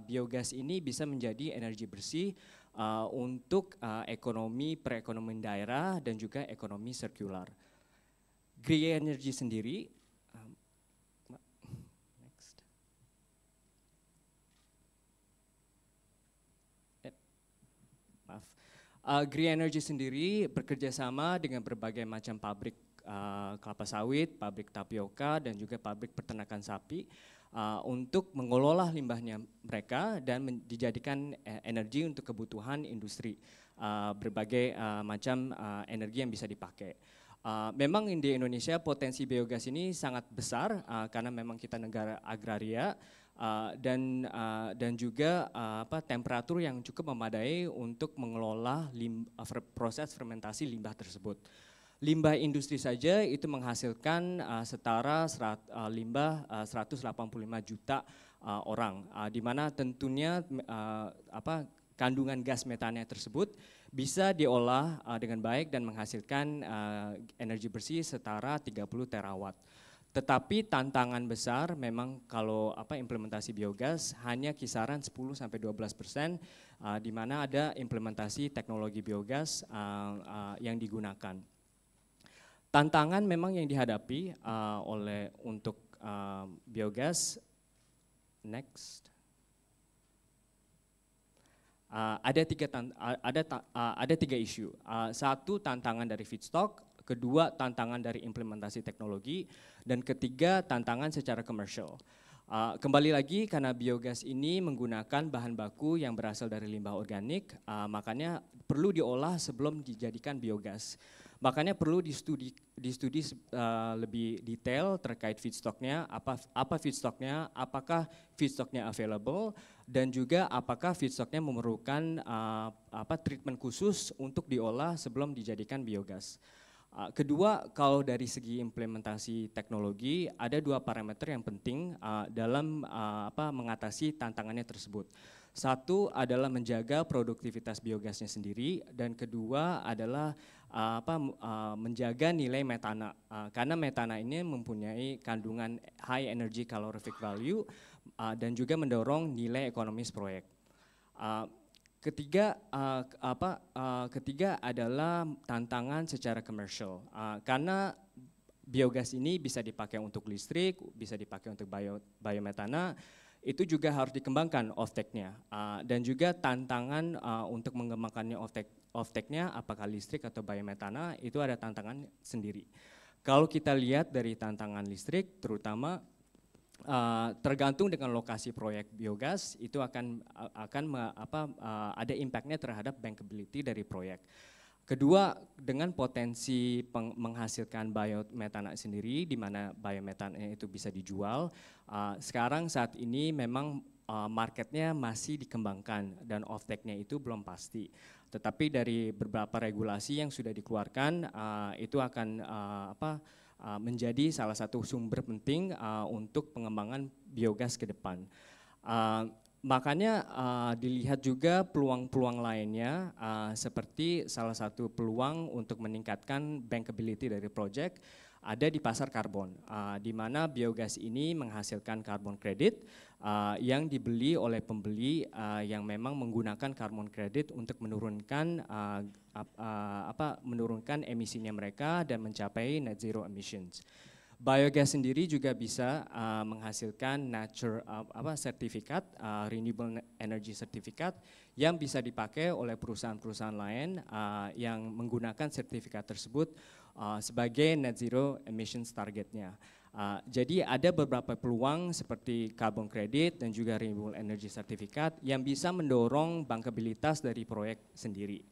S4: biogas ini bisa menjadi energi bersih untuk perekonomian daerah dan juga ekonomi sirkular. Green energy sendiri, Green Energy sendiri bekerja sama dengan berbagai macam pabrik kelapa sawit, pabrik tapioka, dan juga pabrik peternakan sapi untuk mengelola limbahnya mereka dan dijadikan energi untuk kebutuhan industri, berbagai macam energi yang bisa dipakai. Memang di Indonesia potensi biogas ini sangat besar karena memang kita negara agraria. Dan juga temperatur yang cukup memadai untuk mengelola proses fermentasi limbah tersebut. Limbah industri saja itu menghasilkan setara limbah 185 juta orang, di mana tentunya kandungan gas metana tersebut bisa diolah dengan baik dan menghasilkan energi bersih setara 30 terawatt. Tetapi tantangan besar memang kalau implementasi biogas hanya kisaran 10-12%, di mana ada implementasi teknologi biogas yang digunakan. Tantangan memang yang dihadapi untuk biogas, next. Ada tiga isu. Satu, tantangan dari feedstock. Kedua, tantangan dari implementasi teknologi, dan ketiga, tantangan secara komersial. Kembali lagi, karena biogas ini menggunakan bahan baku yang berasal dari limbah organik, makanya perlu diolah sebelum dijadikan biogas. Makanya perlu distudi lebih detail terkait feedstocknya, apa feedstocknya, apakah feedstocknya available, dan juga apakah feedstocknya memerlukan treatment khusus untuk diolah sebelum dijadikan biogas. Kedua, kalau dari segi implementasi teknologi, ada dua parameter yang penting dalam mengatasi tantangannya tersebut. Satu adalah menjaga produktivitas biogasnya sendiri, dan kedua adalah menjaga nilai metana, karena metana ini mempunyai kandungan high energy calorific value dan juga mendorong nilai ekonomis proyek. Ketiga adalah tantangan secara komersial, karena biogas ini bisa dipakai untuk listrik, bisa dipakai untuk biometana, itu juga harus dikembangkan offtake-nya, dan juga tantangan untuk mengembangkannya offtake-nya, apakah listrik atau biometana, itu ada tantangan sendiri. Kalau kita lihat dari tantangan listrik, terutama tergantung dengan lokasi proyek biogas, itu akan ada impact-nya terhadap bankability dari proyek. Kedua, dengan potensi menghasilkan biometana sendiri, di mana biometana itu bisa dijual. Sekarang saat ini memang marketnya masih dikembangkan dan offtake-nya itu belum pasti. Tetapi dari beberapa regulasi yang sudah dikeluarkan, itu akan menjadi salah satu sumber penting untuk pengembangan biogas ke depan. Makanya dilihat juga peluang-peluang lainnya, seperti salah satu peluang untuk meningkatkan bankability dari project ada di pasar karbon, di mana biogas ini menghasilkan carbon credit yang dibeli oleh pembeli yang memang menggunakan carbon credit untuk menurunkan emisinya mereka dan mencapai net zero emissions. Biogas sendiri juga bisa menghasilkan sertifikat, renewable energy certificate, yang bisa dipakai oleh perusahaan-perusahaan lain yang menggunakan sertifikat tersebut sebagai net zero emissions targetnya. Jadi ada beberapa peluang seperti carbon credit dan juga renewable energy certificate yang bisa mendorong bankabilitas dari proyek sendiri.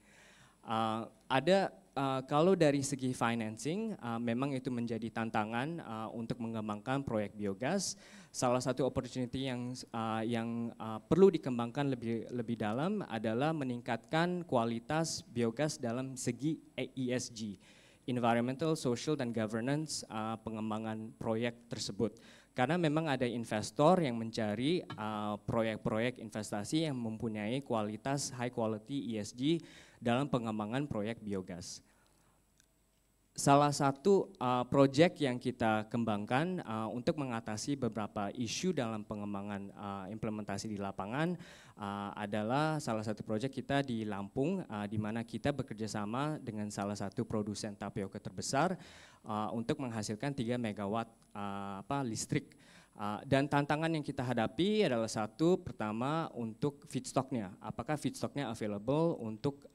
S4: Kalau dari segi financing, memang itu menjadi tantangan untuk mengembangkan proyek biogas. Salah satu opportunity yang perlu dikembangkan lebih dalam adalah meningkatkan kualitas biogas dalam segi ESG. Environmental, social, dan governance pengembangan proyek tersebut. Karena memang ada investor yang mencari proyek-proyek investasi yang mempunyai kualitas high quality ESG dalam pengembangan proyek biogas. Salah satu proyek yang kita kembangkan untuk mengatasi beberapa isu dalam pengembangan implementasi di lapangan adalah salah satu proyek kita di Lampung, di mana kita bekerjasama dengan salah satu produsen tapioka terbesar untuk menghasilkan 3 megawatt listrik. Dan tantangan yang kita hadapi adalah pertama untuk feedstocknya. Apakah feedstocknya available untuk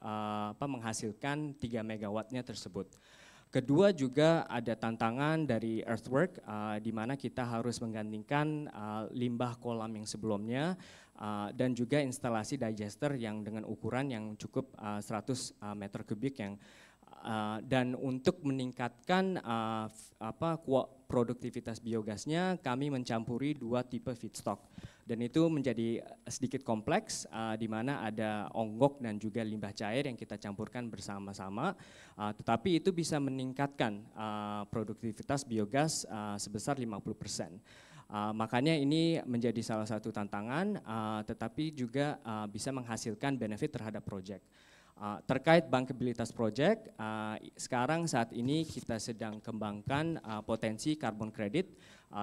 S4: menghasilkan 3 megawattnya tersebut. Kedua juga ada tantangan dari earthwork di mana kita harus menggantikan limbah kolam yang sebelumnya dan juga instalasi digester yang dengan ukuran yang cukup 100 meter kubik dan untuk meningkatkan produktivitas biogasnya kami mencampuri 2 tipe feedstock dan itu menjadi sedikit kompleks di mana ada onggok dan juga limbah cair yang kita campurkan bersama-sama tetapi itu bisa meningkatkan produktivitas biogas sebesar 50%. Makanya ini menjadi salah satu tantangan tetapi juga bisa menghasilkan benefit terhadap proyek. Terkait bankabilitas proyek, sekarang saat ini kita sedang kembangkan potensi carbon credit,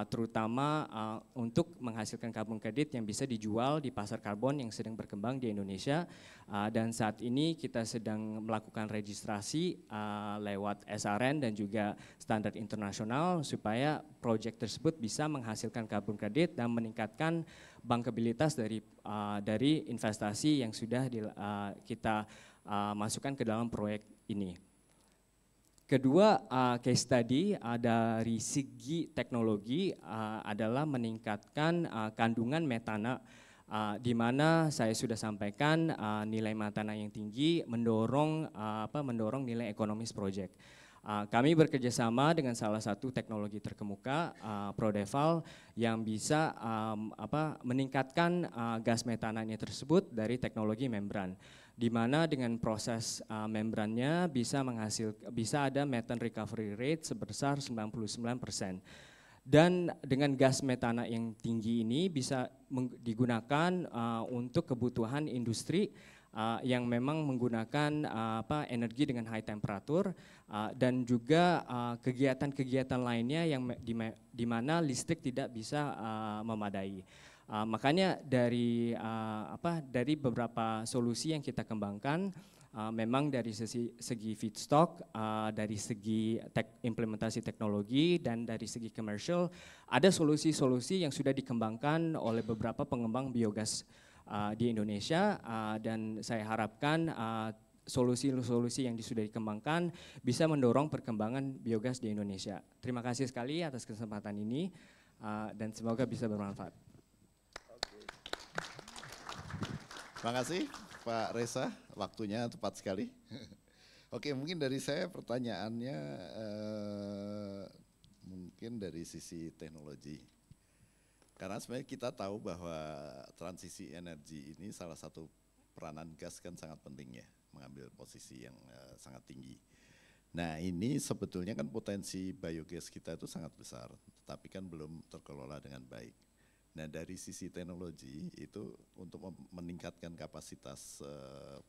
S4: terutama untuk menghasilkan carbon credit yang bisa dijual di pasar karbon yang sedang berkembang di Indonesia. Dan saat ini kita sedang melakukan registrasi lewat SRN dan juga standar internasional supaya proyek tersebut bisa menghasilkan carbon credit dan meningkatkan bankabilitas dari investasi yang sudah kita masukkan ke dalam proyek ini. Kedua, case study dari segi teknologi adalah meningkatkan kandungan metana, di mana saya sudah sampaikan nilai metana yang tinggi mendorong nilai ekonomis proyek. Kami bekerjasama dengan salah satu teknologi terkemuka, Prodeval, yang bisa meningkatkan gas metananya tersebut dari teknologi membran, di mana dengan proses membrannya bisa ada methane recovery rate sebesar 99%. Dan dengan gas metana yang tinggi ini bisa digunakan untuk kebutuhan industri yang memang menggunakan energi dengan high temperatur dan juga kegiatan-kegiatan lainnya yang di mana listrik tidak bisa memadai. Makanya dari beberapa solusi yang kita kembangkan, memang dari segi feedstock, dari segi implementasi teknologi dan dari segi commercial, ada solusi-solusi yang sudah dikembangkan oleh beberapa pengembang biogas di Indonesia dan saya harapkan solusi-solusi yang sudah dikembangkan bisa mendorong perkembangan biogas di Indonesia. Terima kasih sekali atas kesempatan ini dan semoga bisa bermanfaat.
S1: Terima kasih Pak Reza, waktunya tepat sekali. Oke, mungkin dari saya pertanyaannya mungkin dari sisi teknologi. Karena sebenarnya kita tahu bahwa transisi energi ini salah satu peranan gas kan sangat penting ya, mengambil posisi yang sangat tinggi. Nah ini sebetulnya kan potensi biogas kita itu sangat besar, tetapi kan belum terkelola dengan baik. Nah dari sisi teknologi itu untuk meningkatkan kapasitas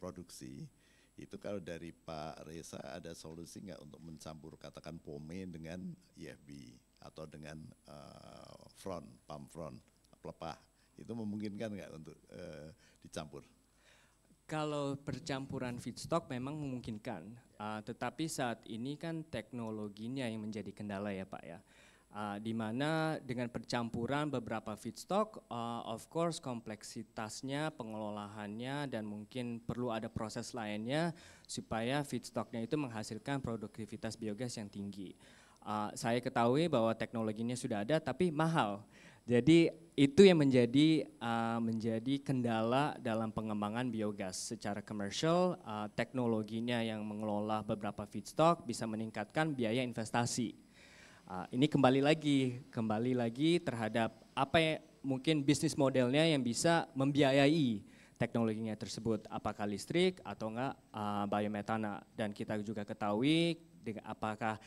S1: produksi, itu kalau dari Pak Reza ada solusi nggak untuk mencampur katakan pome dengan IFB atau dengan pump front, pelepah, itu memungkinkan nggak untuk dicampur?
S4: Kalau percampuran feedstock memang memungkinkan, tetapi saat ini kan teknologinya yang menjadi kendala ya Pak ya. di mana dengan percampuran beberapa feedstock, of course kompleksitasnya, pengelolaannya, dan mungkin perlu ada proses lainnya supaya feedstocknya itu menghasilkan produktivitas biogas yang tinggi. Saya ketahui bahwa teknologinya sudah ada tapi mahal. Jadi itu yang menjadi kendala dalam pengembangan biogas secara komersial. Teknologinya yang mengelola beberapa feedstock bisa meningkatkan biaya investasi. Ini kembali lagi terhadap apa yang mungkin bisnis modelnya yang bisa membiayai teknologinya tersebut, apakah listrik atau enggak biometana. Dan kita juga ketahui apakah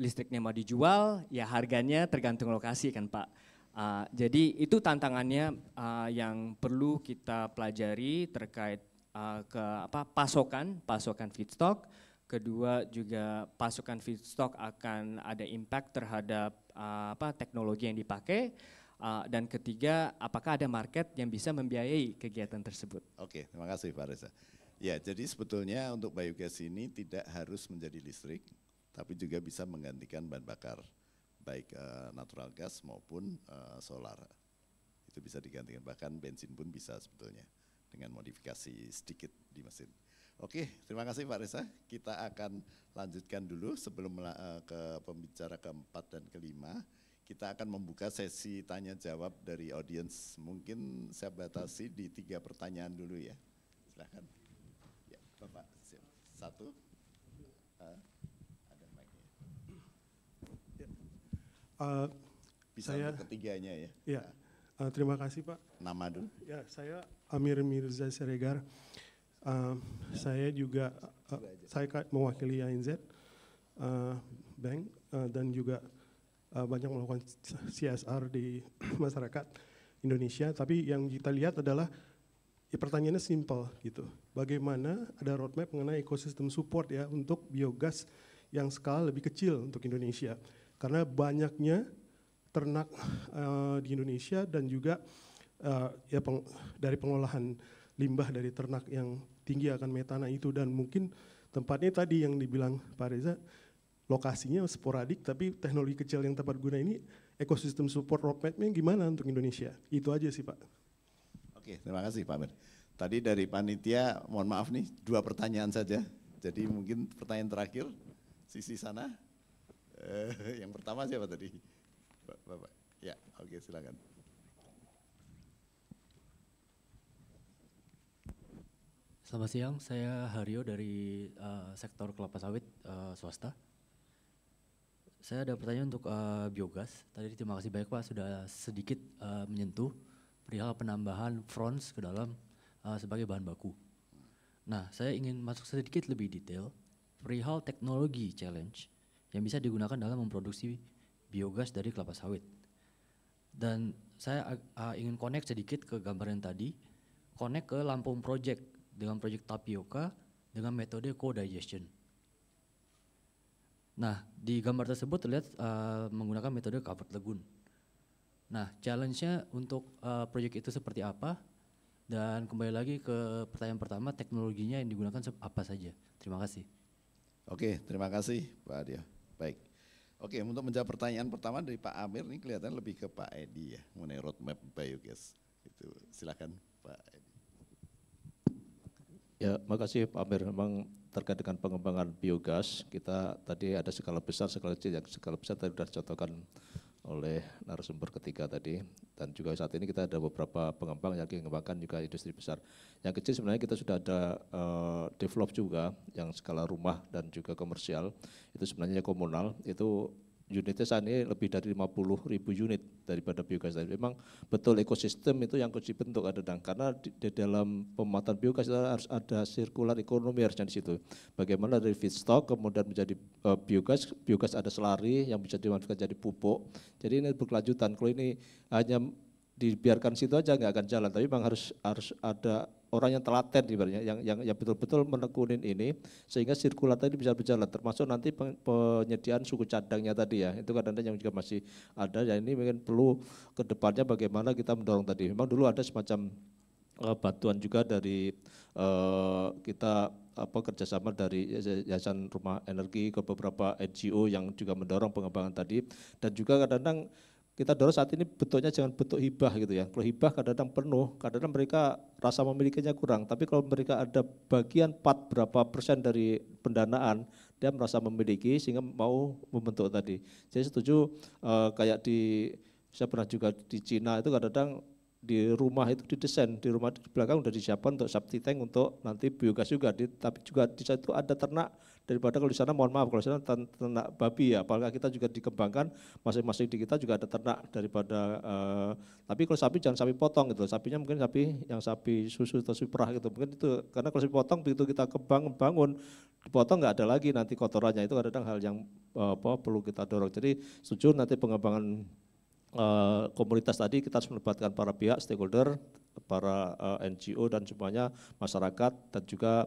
S4: listriknya mau dijual, ya harganya tergantung lokasi kan Pak. Jadi itu tantangannya yang perlu kita pelajari terkait pasokan feedstock. Kedua juga pasokan feedstock akan ada impact terhadap teknologi yang dipakai. Dan ketiga, apakah ada market yang bisa membiayai kegiatan tersebut?
S1: Oke, terima kasih Pak Reza. Ya, jadi sebetulnya untuk biogas ini tidak harus menjadi listrik, tapi juga bisa menggantikan bahan bakar, baik natural gas maupun solar. Itu bisa digantikan, bahkan bensin pun bisa sebetulnya dengan modifikasi sedikit di mesin. Oke, terima kasih Pak Reza. Kita akan lanjutkan dulu sebelum ke pembicara keempat dan kelima. Kita akan membuka sesi tanya jawab dari audiens. Mungkin saya batasi di 3 pertanyaan dulu ya. Silakan. Ya, Bapak, satu. Ada mic-nya. Bisa untuk ketiganya ya.
S5: Ya, terima kasih Pak.
S1: Nama dulu.
S5: Ya, saya Amir Mirza Siregar. Saya juga saya mewakili ANZ Bank dan juga banyak melakukan CSR di masyarakat Indonesia. Tapi yang kita lihat adalah pertanyaannya simple gitu. Bagaimana ada roadmap mengenai ekosistem support ya untuk biogas yang skala lebih kecil untuk Indonesia. Karena banyaknya ternak di Indonesia dan juga dari pengolahan limbah dari ternak yang tinggi akan metana itu, dan mungkin tempatnya tadi yang dibilang Pak Reza lokasinya sporadik tapi teknologi kecil yang tepat guna ini ekosistem support roadmap-nya gimana untuk Indonesia? Itu aja sih Pak.
S1: Oke, terima kasih Pak Amir. Tadi dari panitia, mohon maaf nih 2 pertanyaan saja. Jadi mungkin pertanyaan terakhir, sisi sana. Yang pertama siapa tadi? Bapak. Ya, oke silakan.
S6: Selamat siang, saya Haryo dari sektor kelapa sawit swasta. Saya ada pertanyaan untuk biogas. Tadi terima kasih banyak Pak sudah sedikit menyentuh perihal penambahan fronts ke dalam sebagai bahan baku. Nah, saya ingin masuk sedikit lebih detail perihal teknologi challenge yang bisa digunakan dalam memproduksi biogas dari kelapa sawit. Dan saya ingin connect sedikit ke gambaran tadi, connect ke Lampung Project dengan project tapioka dengan metode co-digestion. Nah, di gambar tersebut terlihat menggunakan metode covered lagoon. Nah, challenge-nya untuk proyek itu seperti apa? Dan kembali lagi ke pertanyaan pertama, teknologinya yang digunakan apa saja? Terima kasih.
S1: Oke, terima kasih Pak Adia. Baik. Oke, untuk menjawab pertanyaan pertama dari Pak Amir, ini kelihatan lebih ke Pak Edi ya, mengenai roadmap biogas. Itu silakan Pak Edi.
S2: Ya, makasih Pak Amir. Memang terkait dengan pengembangan biogas, kita tadi ada skala besar, skala kecil. Yang skala besar tadi sudah dicontohkan oleh narasumber ketiga tadi, dan juga saat ini kita ada beberapa pengembang yang mengembangkan juga industri besar. Yang kecil sebenarnya kita sudah ada develop juga yang skala rumah dan juga komersial, itu sebenarnya komunal, itu unitnya saat ini lebih dari 50.000 unit daripada biogas tadi. Memang betul ekosistem itu yang harus dibentuk karena di dalam pemanfaatan biogas itu harus ada sirkular ekonomi harusnya di situ. Bagaimana dari feedstock kemudian menjadi biogas ada selari yang bisa dimanfaatkan jadi pupuk. Jadi ini berkelanjutan. Kalau ini hanya dibiarkan situ aja nggak akan jalan, tapi memang harus ada orang yang telaten ibaratnya yang betul-betul menekunin ini sehingga sirkular tadi bisa berjalan, termasuk nanti penyediaan suku cadangnya tadi ya, itu kadang-kadang yang juga masih ada, ya ini mungkin perlu ke depannya bagaimana kita mendorong tadi. Memang dulu ada semacam bantuan juga dari kita kerjasama dari Yayasan Rumah Energi ke beberapa NGO yang juga mendorong pengembangan tadi, dan juga kadang-kadang kita dorong saat ini bentuknya jangan bentuk hibah gitu ya. Kalau hibah kadang-kadang penuh, kadang-kadang mereka rasa memilikinya kurang. Tapi kalau mereka ada bagian berapa persen dari pendanaan, dia merasa memiliki sehingga mau membentuk tadi. Jadi setuju kayak saya pernah juga di Cina itu kadang-kadang di rumah itu didesain, di rumah di belakang udah disiapkan untuk septic tank untuk nanti biogas juga, tapi juga di situ ada ternak, daripada kalau di sana mohon maaf kalau di sana ternak babi ya, apalagi kita juga dikembangkan masing-masing di kita juga ada ternak daripada tapi kalau sapi jangan sapi potong gitu, sapinya mungkin sapi susu atau sapi perah gitu, mungkin itu karena kalau sapi potong begitu kita bangun dipotong nggak ada lagi nanti kotorannya, itu kadang-kadang hal yang perlu kita dorong. Jadi setuju nanti pengembangan komunitas tadi kita harus melibatkan para pihak stakeholder, para NGO dan semuanya masyarakat, dan juga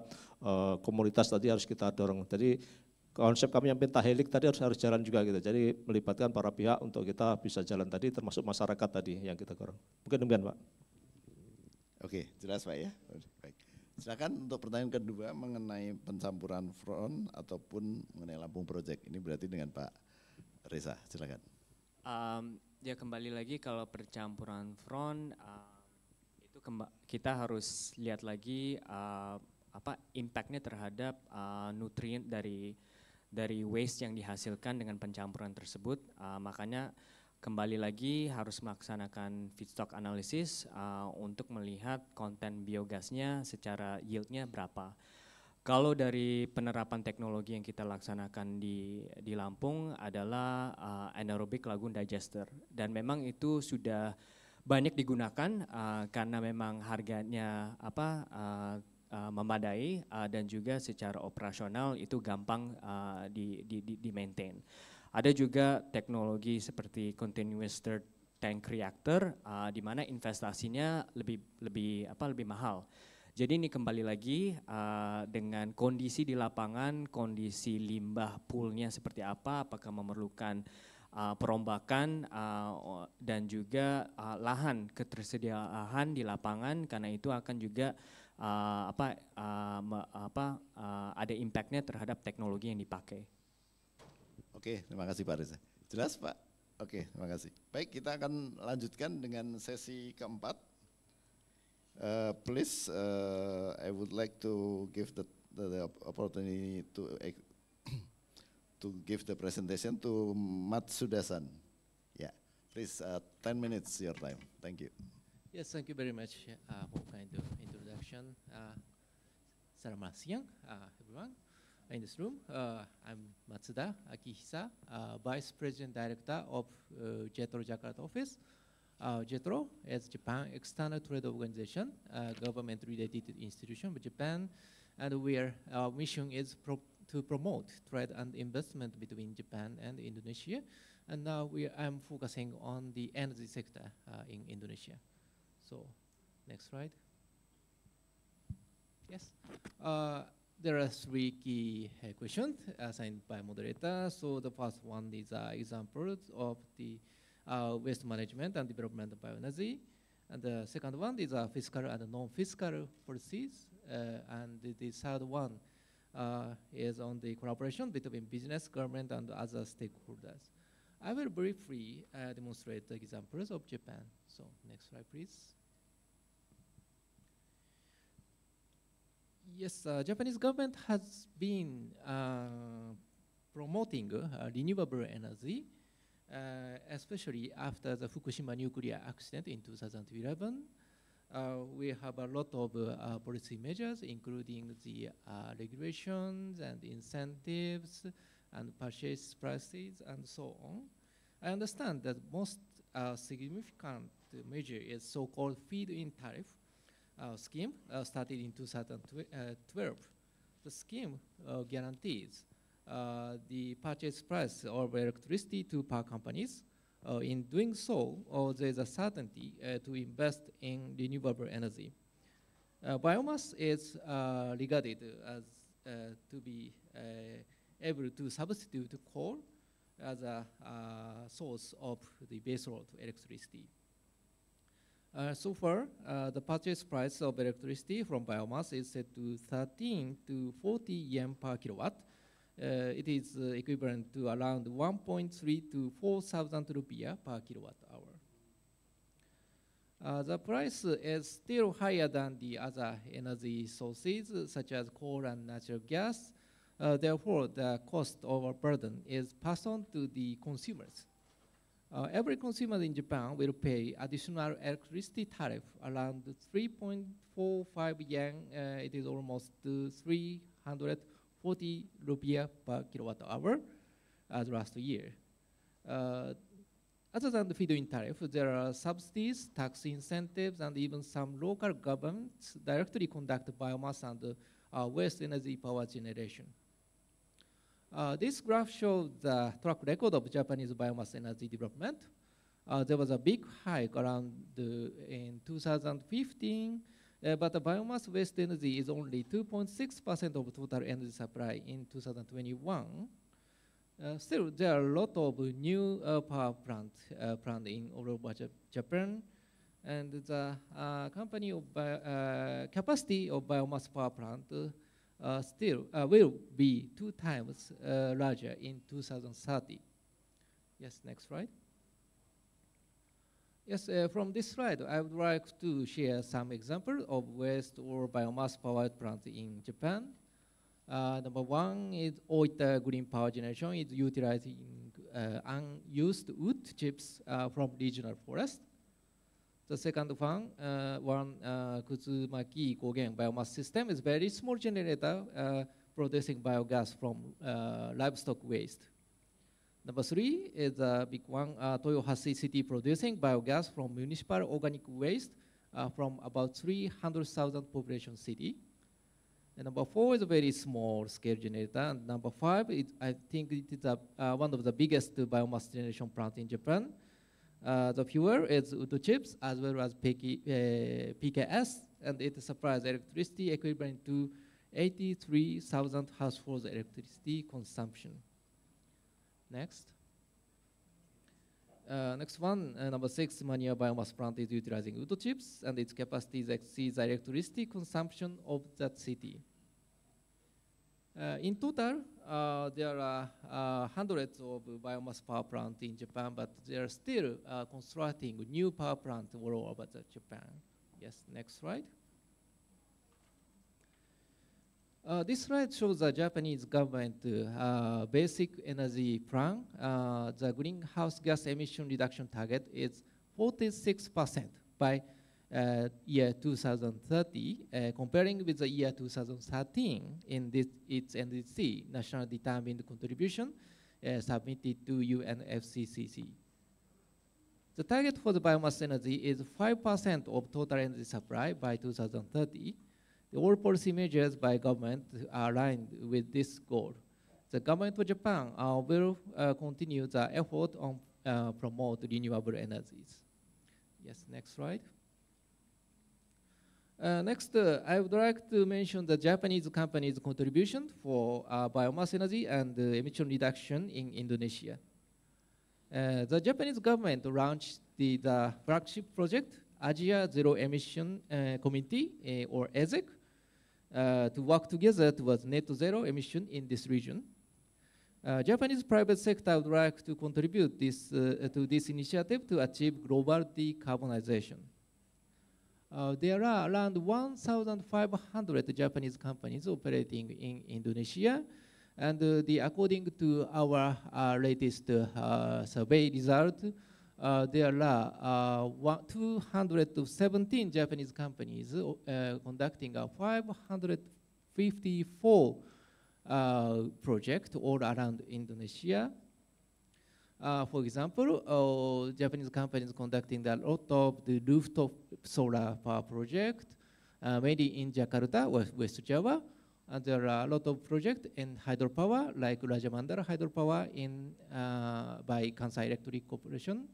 S2: komunitas tadi harus kita dorong. Jadi konsep kami yang pentahelik tadi harus jalan juga gitu. Jadi melibatkan para pihak untuk kita bisa jalan tadi, termasuk masyarakat tadi yang kita dorong. Mungkin demikian Pak.
S1: Oke, jelas Pak ya. Baik. Silakan untuk pertanyaan kedua mengenai pencampuran front ataupun mengenai Lampung Project. Ini berarti dengan Pak Reza, silakan.
S4: Ya kembali lagi kalau percampuran front itu kita harus lihat lagi apa impactnya terhadap nutrien dari waste yang dihasilkan dengan pencampuran tersebut. Makanya kembali lagi harus melaksanakan feedstock analysis untuk melihat konten biogasnya secara yieldnya berapa. Kalau dari penerapan teknologi yang kita laksanakan di Lampung adalah anaerobic lagoon digester, dan memang itu sudah banyak digunakan karena memang harganya memadai dan juga secara operasional itu gampang di maintain. Ada juga teknologi seperti continuous stirred tank reactor di mana investasinya lebih mahal. Jadi ini kembali lagi dengan kondisi di lapangan, kondisi limbah poolnya seperti apa, apakah memerlukan perombakan dan juga lahan, ketersediaan di lapangan, karena itu akan juga ada impactnya terhadap teknologi yang dipakai.
S1: Oke, terima kasih Pak Reza. Jelas Pak? Oke, terima kasih. Baik, kita akan lanjutkan dengan sesi keempat. Please, I would like to give the opportunity to give the presentation to Matsuda-san. Yeah, please, 10 minutes your time. Thank you.
S7: Yes, thank you very much for kind of introduction. Selamat siang, everyone in this room. I'm Matsuda Akihisa, Vice President Director of JETRO Jakarta Office. JETRO is Japan External Trade Organization, government-related institution of Japan, and our mission is to promote trade and investment between Japan and Indonesia. And now I'm focusing on the energy sector in Indonesia. So, next slide. Yes. There are three key questions assigned by moderator. So the first one is examples of the waste management and development of bioenergy. And the second one is fiscal and non-fiscal policies. And the third one is on the collaboration between business, government, and other stakeholders. I will briefly demonstrate the examples of Japan. So next slide, please. Yes, Japanese government has been promoting renewable energy, especially after the Fukushima nuclear accident in 2011. We have a lot of policy measures, including the regulations and incentives and purchase prices and so on. I understand that most significant measure is so-called feed-in tariff scheme started in 2012. The scheme guarantees the purchase price of electricity to power companies. In doing so, there is a certainty to invest in renewable energy. Biomass is regarded as to be able to substitute coal as a source of the baseload electricity. So far, the purchase price of electricity from biomass is set to 13 to 40 yen per kilowatt. It is equivalent to around 1.3 to 4,000 rupiah per kilowatt hour. The price is still higher than the other energy sources such as coal and natural gas. Therefore, the cost overburden is passed on to the consumers. Every consumer in Japan will pay additional electricity tariff around 3.45 yen. It is almost 340 rupiah per kilowatt hour as last year. Other than the feed-in tariff, there are subsidies, tax incentives, and even some local governments directly conduct biomass and waste energy power generation. This graph shows the track record of Japanese biomass energy development. There was a big hike around in 2015, but the biomass waste energy is only 2.6% of total energy supply in 2021. Still, there are a lot of new power plants in all over Japan, and the company of capacity of biomass power plant still will be 2 times larger in 2030. Yes, next slide. Yes, from this slide, I would like to share some examples of waste or biomass powered plants in Japan. Number one is Oita Green Power Generation is utilizing unused wood chips from regional forest. The second one, Kutsumaki Kogen biomass system is very small generator producing biogas from livestock waste. Number three is the big one, Toyohashi City producing biogas from municipal organic waste from about 300,000 population city. And number four is a very small scale generator. And number five, I think it is one of the biggest biomass generation plants in Japan. The fuel is wood chips as well as PKS, and it supplies electricity equivalent to 83,000 households electricity consumption. Next. Next one, number six, Mania biomass plant is utilizing wood chips, and its capacity exceeds the electricity consumption of that city. In total, there are hundreds of biomass power plants in Japan, but they are still constructing new power plants all over Japan. Yes, next slide. This slide shows the Japanese government basic energy plan. The greenhouse gas emission reduction target is 46% by year 2030, comparing with the year 2013 in its NDC, National Determined Contribution, submitted to UNFCCC. The target for the biomass energy is 5% of total energy supply by 2030. All policy measures by government are aligned with this goal. The government of Japan will continue the effort on promote renewable energies. Yes, next slide. Next, I would like to mention the Japanese company's contribution for biomass energy and emission reduction in Indonesia. The Japanese government launched the flagship project, Asia Zero Emission Committee, or AZEC, to work together towards net zero emission in this region. Japanese private sector would like to contribute to this initiative to achieve global decarbonization. There are around 1,500 Japanese companies operating in Indonesia, and according to our latest survey result, there are 217 Japanese companies conducting 554 projects all around Indonesia. For example, Japanese companies conducting a lot of the rooftop solar power project, mainly in Jakarta, West Java. And there are a lot of projects in hydropower, like Rajamandala hydropower by Kansai Electric Corporation.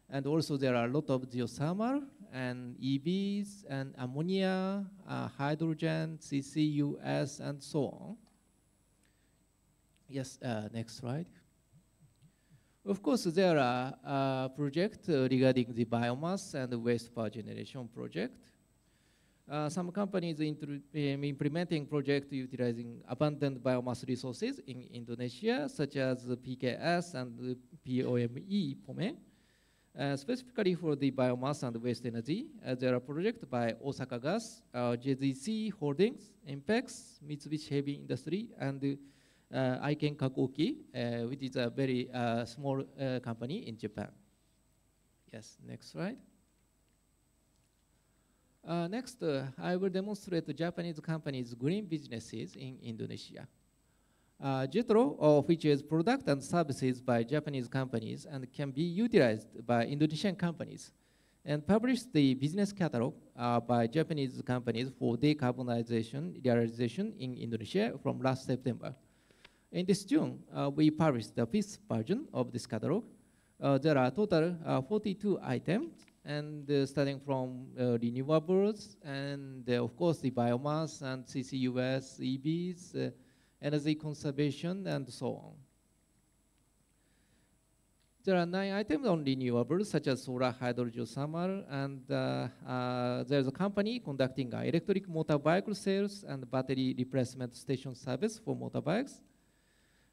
S7: And also there are a lot of geothermal and EVs and ammonia, hydrogen, CCUS, and so on. Yes, next slide. Of course, there are projects regarding the biomass and the waste power generation project. Some companies implementing projects utilizing abundant biomass resources in Indonesia, such as PKS and POME. Specifically for the biomass and waste energy, there are projects by Osaka Gas, JZC Holdings, Impex, Mitsubishi Heavy Industry, and Aiken Kakoki, which is a very small company in Japan. Yes, next slide. Next, I will demonstrate the Japanese companies' green businesses in Indonesia. JETRO features products and services by Japanese companies and can be utilized by Indonesian companies, and published the business catalog by Japanese companies for decarbonization realization in Indonesia from last September. In this June, we published the fifth version of this catalog. There are total 42 items, and starting from renewables, and of course the biomass and CCUS, EVs, energy conservation, and so on. There are 9 items on renewables, such as solar, hydro, geothermal, and there's a company conducting electric motorbike sales and battery replacement station service for motorbikes.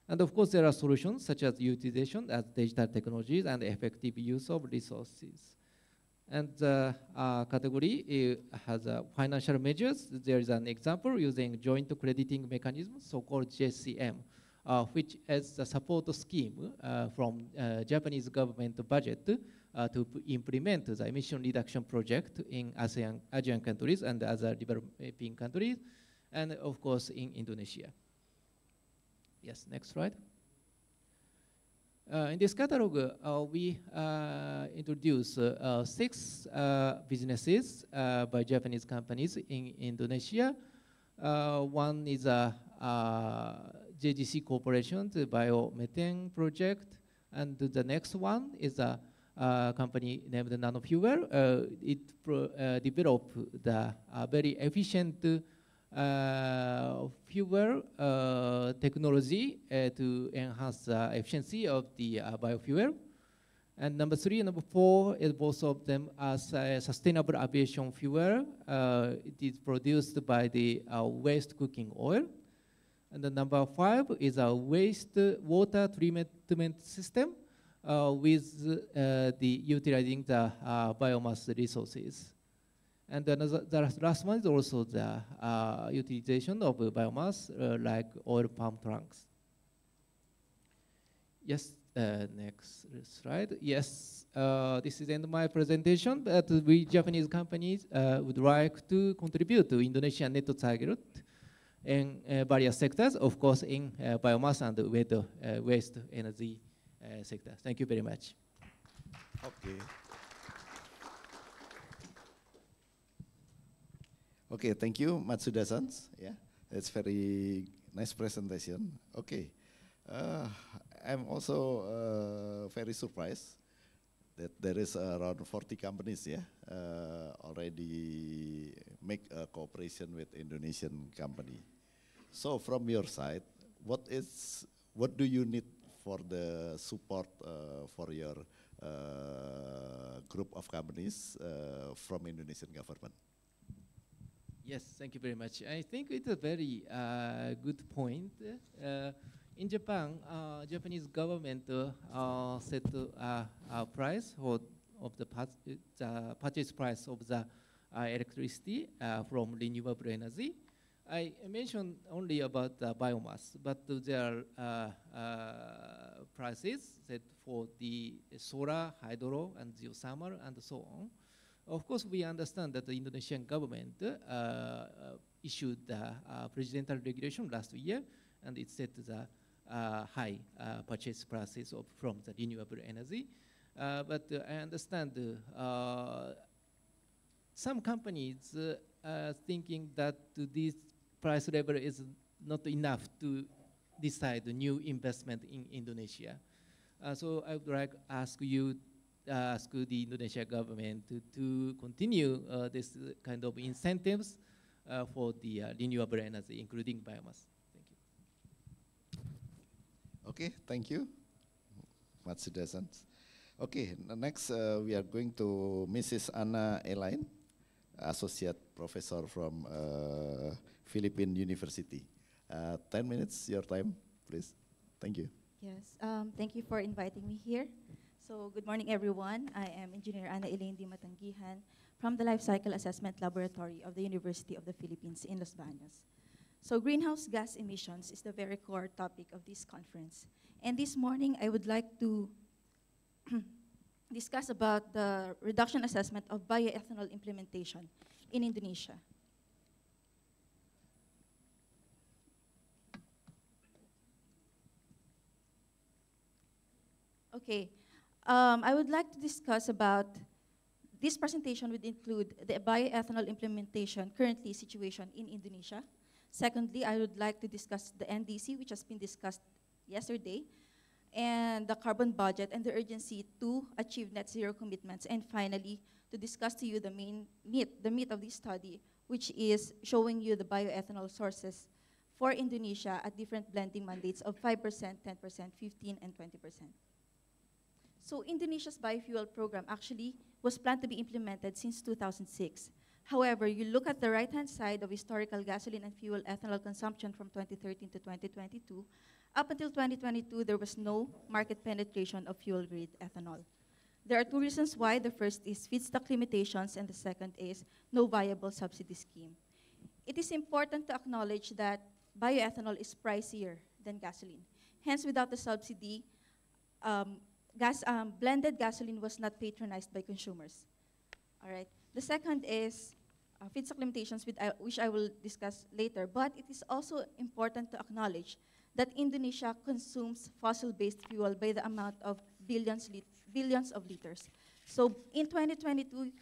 S7: And of course, there are solutions such as utilization as digital technologies and effective use of resources. And the category has financial measures. There is an example using joint crediting mechanism, so-called JCM, which is a support scheme from Japanese government budget to implement the emission reduction project in Asian countries and other developing countries, and of course in Indonesia. Yes, next slide. In this catalog, we introduce 6 businesses by Japanese companies in Indonesia. One is a JGC Corporation, the biomethane project, and the next one is a company named Nanofuel. It developed the very efficient fuel technology to enhance the efficiency of the biofuel. And number 3 and number 4 is both of them as a sustainable aviation fuel. It is produced by the waste cooking oil. And the number 5 is a waste water treatment system with the utilizing the biomass resources. And the last one is also the utilization of biomass like oil palm trunks. Yes, next slide. Yes, this is the end of my presentation, but we Japanese companies would like to contribute to Indonesian net target in various sectors, of course in biomass and waste energy sector. Thank you very much.
S1: Okay. Okay, thank you, Matsuda-san. Yeah, it's very nice presentation. Okay, I'm also very surprised that there is around 40 companies, already make a cooperation with Indonesian company. So from your side, what do you need for the support for your group of companies from Indonesian government?
S7: Yes, thank you very much. I think it's a very good point. In Japan, Japanese government set a price of the purchase price of the electricity from renewable energy. I mentioned only about the biomass, but there are prices set for the solar, hydro, and geothermal, and so on. Of course, we understand that the Indonesian government issued the presidential regulation last year, and it set the high purchase prices from the renewable energy. But I understand some companies are thinking that this price level is not enough to decide the new investment in Indonesia. So I would like to ask the Indonesia government to continue this kind of incentives for the renewable energy, including biomass. Thank you.
S1: Okay, thank you. Citizens. Okay, next we are going to Mrs. Anna Elaine, Associate Professor from Philippine University. 10 minutes, your time, please. Thank you.
S8: Yes, thank you for inviting me here. So good morning, everyone. I am Engineer Ana Elaine D. Matanggihan from the Life Cycle Assessment Laboratory of the University of the Philippines in Los Baños. So greenhouse gas emissions is the very core topic of this conference. And this morning, I would like to discuss about the reduction assessment of bioethanol implementation in Indonesia. Okay, I would like to discuss about, this presentation would include the bioethanol implementation currently situation in Indonesia. Secondly, I would like to discuss the NDC, which has been discussed yesterday, and the carbon budget and the urgency to achieve net zero commitments. And finally, to discuss to you the meat of this study, which is showing you the bioethanol sources for Indonesia at different blending mandates of 5%, 10%, 15%, and 20%. So Indonesia's biofuel program actually was planned to be implemented since 2006. However, you look at the right-hand side of historical gasoline and fuel ethanol consumption from 2013 to 2022. Up until 2022, there was no market penetration of fuel-grade ethanol. There are two reasons why. The first is feedstock limitations, and the second is no viable subsidy scheme. It is important to acknowledge that bioethanol is pricier than gasoline. Hence, without the subsidy, blended gasoline was not patronized by consumers. All right. The second is feedstock limitations, which I will discuss later. But it is also important to acknowledge that Indonesia consumes fossil-based fuel by the amount of billions of liters. So in 2022,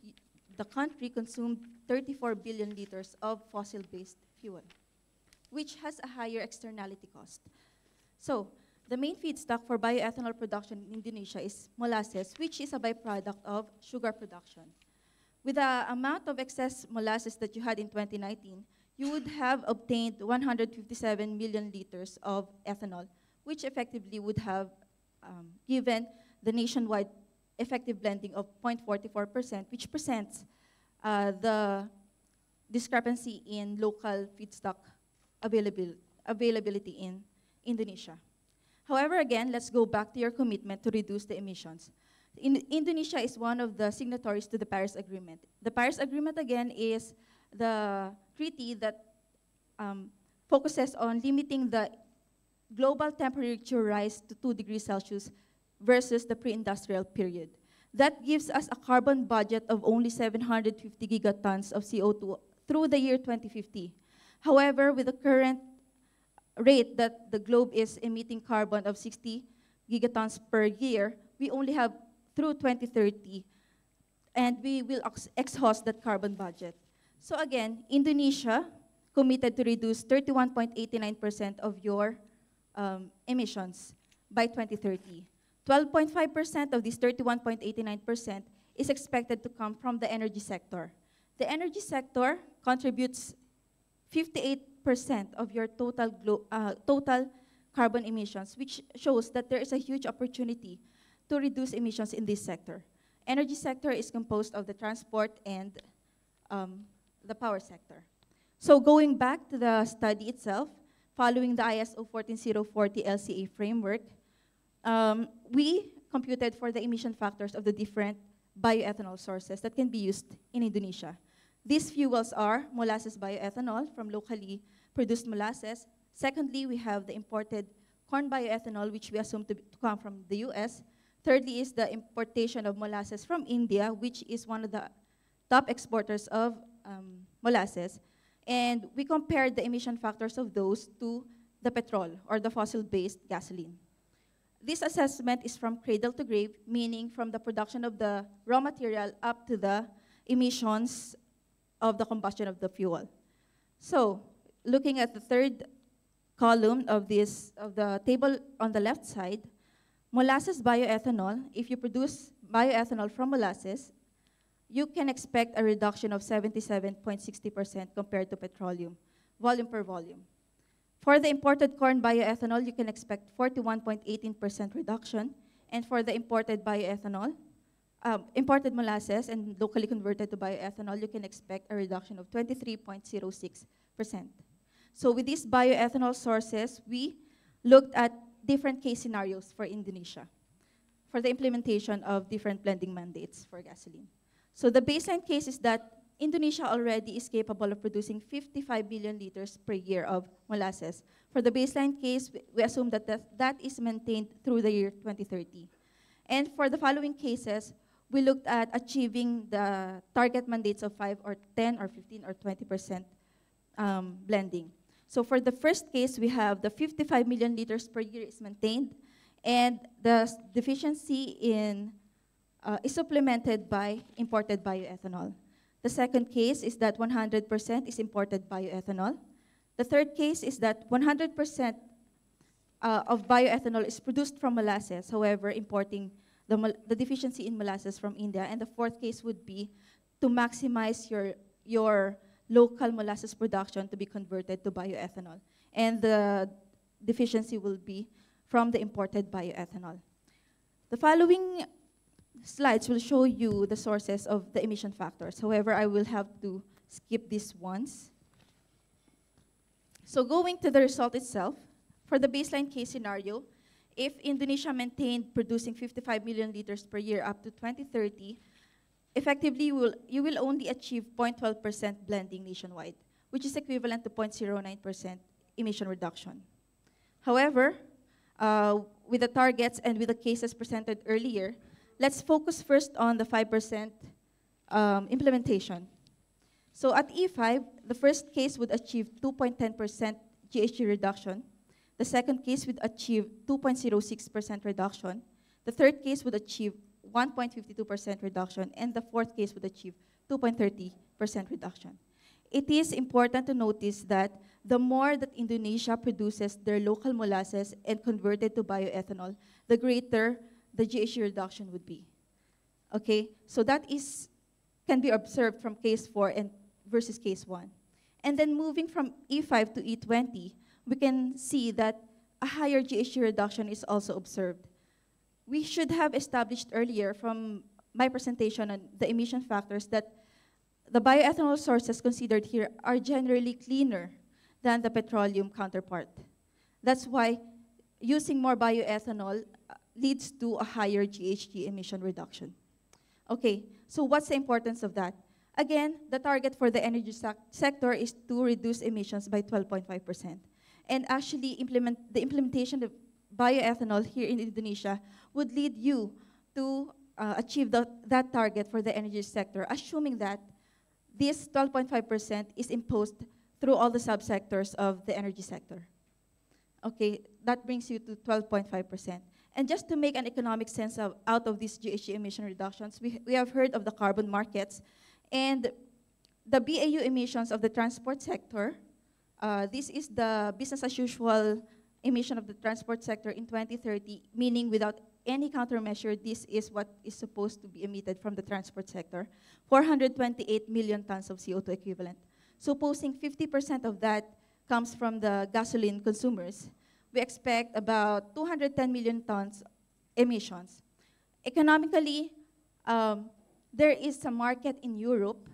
S8: the country consumed 34 billion liters of fossil-based fuel, which has a higher externality cost. So the main feedstock for bioethanol production in Indonesia is molasses, which is a byproduct of sugar production. With the amount of excess molasses that you had in 2019, you would have obtained 157 million liters of ethanol, which effectively would have given the nationwide effective blending of 0.44%, which presents the discrepancy in local feedstock availability in Indonesia. However, again, let's go back to your commitment to reduce the emissions. Indonesia is one of the signatories to the Paris Agreement. The Paris Agreement, again, is the treaty that focuses on limiting the global temperature rise to 2 degrees Celsius versus the pre-industrial period. That gives us a carbon budget of only 750 gigatons of CO2 through the year 2050. However, with the current rate that the globe is emitting carbon of 60 gigatons per year, we only have through 2030, and we will exhaust that carbon budget. So again, Indonesia committed to reduce 31.89% of your emissions by 2030. 12.5% of this 31.89% is expected to come from the energy sector. The energy sector contributes 58% of your total carbon emissions, which shows that there is a huge opportunity to reduce emissions in this sector. Energy sector is composed of the transport and the power sector. So going back to the study itself, following the ISO 14040 LCA framework, we computed for the emission factors of the different bioethanol sources that can be used in Indonesia. These fuels are molasses bioethanol from locally produced molasses. Secondly, we have the imported corn bioethanol, which we assume to come from the US. Thirdly is the importation of molasses from India, which is one of the top exporters of molasses. And we compared the emission factors of those to the petrol or the fossil-based gasoline. This assessment is from cradle to grave, meaning from the production of the raw material up to the emissions of the combustion of the fuel. So, looking at the third column of the table on the left side, molasses bioethanol, if you produce bioethanol from molasses, you can expect a reduction of 77.60% compared to petroleum, volume per volume. For the imported corn bioethanol, you can expect 41.18% reduction, And for the imported bioethanol, imported molasses and locally converted to bioethanol, you can expect a reduction of 23.06%. So with these bioethanol sources, we looked at different case scenarios for Indonesia for the implementation of different blending mandates for gasoline. So the baseline case is that Indonesia already is capable of producing 55 billion liters per year of molasses. For the baseline case, we assume that that is maintained through the year 2030. And for the following cases, we looked at achieving the target mandates of 5 or 10 or 15 or 20% blending. So for the first case, we have the 55 million liters per year is maintained, and the deficiency is supplemented by imported bioethanol. The second case is that 100% is imported bioethanol. The third case is that 100% of bioethanol is produced from molasses, however, importing the deficiency in molasses from India. And the fourth case would be to maximize your local molasses production to be converted to bioethanol. And the deficiency will be from the imported bioethanol. The following slides will show you the sources of the emission factors. However, I will have to skip these ones. So going to the result itself, for the baseline case scenario, if Indonesia maintained producing 55 million liters per year up to 2030, effectively you will only achieve 0.12% blending nationwide, which is equivalent to 0.09% emission reduction. However, with the targets and with the cases presented earlier, let's focus first on the 5% implementation. So at E5, the first case would achieve 2.10% GHG reduction. The second case would achieve 2.06% reduction. The third case would achieve 1.52% reduction. And the fourth case would achieve 2.30% reduction. It is important to notice that the more that Indonesia produces their local molasses and converted to bioethanol, the greater the GHG reduction would be. Okay, so that can be observed from case 4 and versus case 1. And then moving from E5 to E20, we can see that a higher GHG reduction is also observed. We should have established earlier from my presentation on the emission factors that the bioethanol sources considered here are generally cleaner than the petroleum counterpart. That's why using more bioethanol leads to a higher GHG emission reduction. Okay, so what's the importance of that? Again, the target for the energy sector is to reduce emissions by 12.5%. And actually, the implementation of bioethanol here in Indonesia would lead you to achieve that target for the energy sector, assuming that this 12.5% is imposed through all the subsectors of the energy sector. Okay, that brings you to 12.5%. And just to make an economic sense out of these GHG emission reductions, we have heard of the carbon markets, and the BAU emissions of the transport sector, this is the business as usual emission of the transport sector in 2030, meaning without any countermeasure, this is what is supposed to be emitted from the transport sector, 428 million tons of CO2 equivalent. Supposing 50% of that comes from the gasoline consumers, we expect about 210 million tons emissions. Economically, there is a market in Europe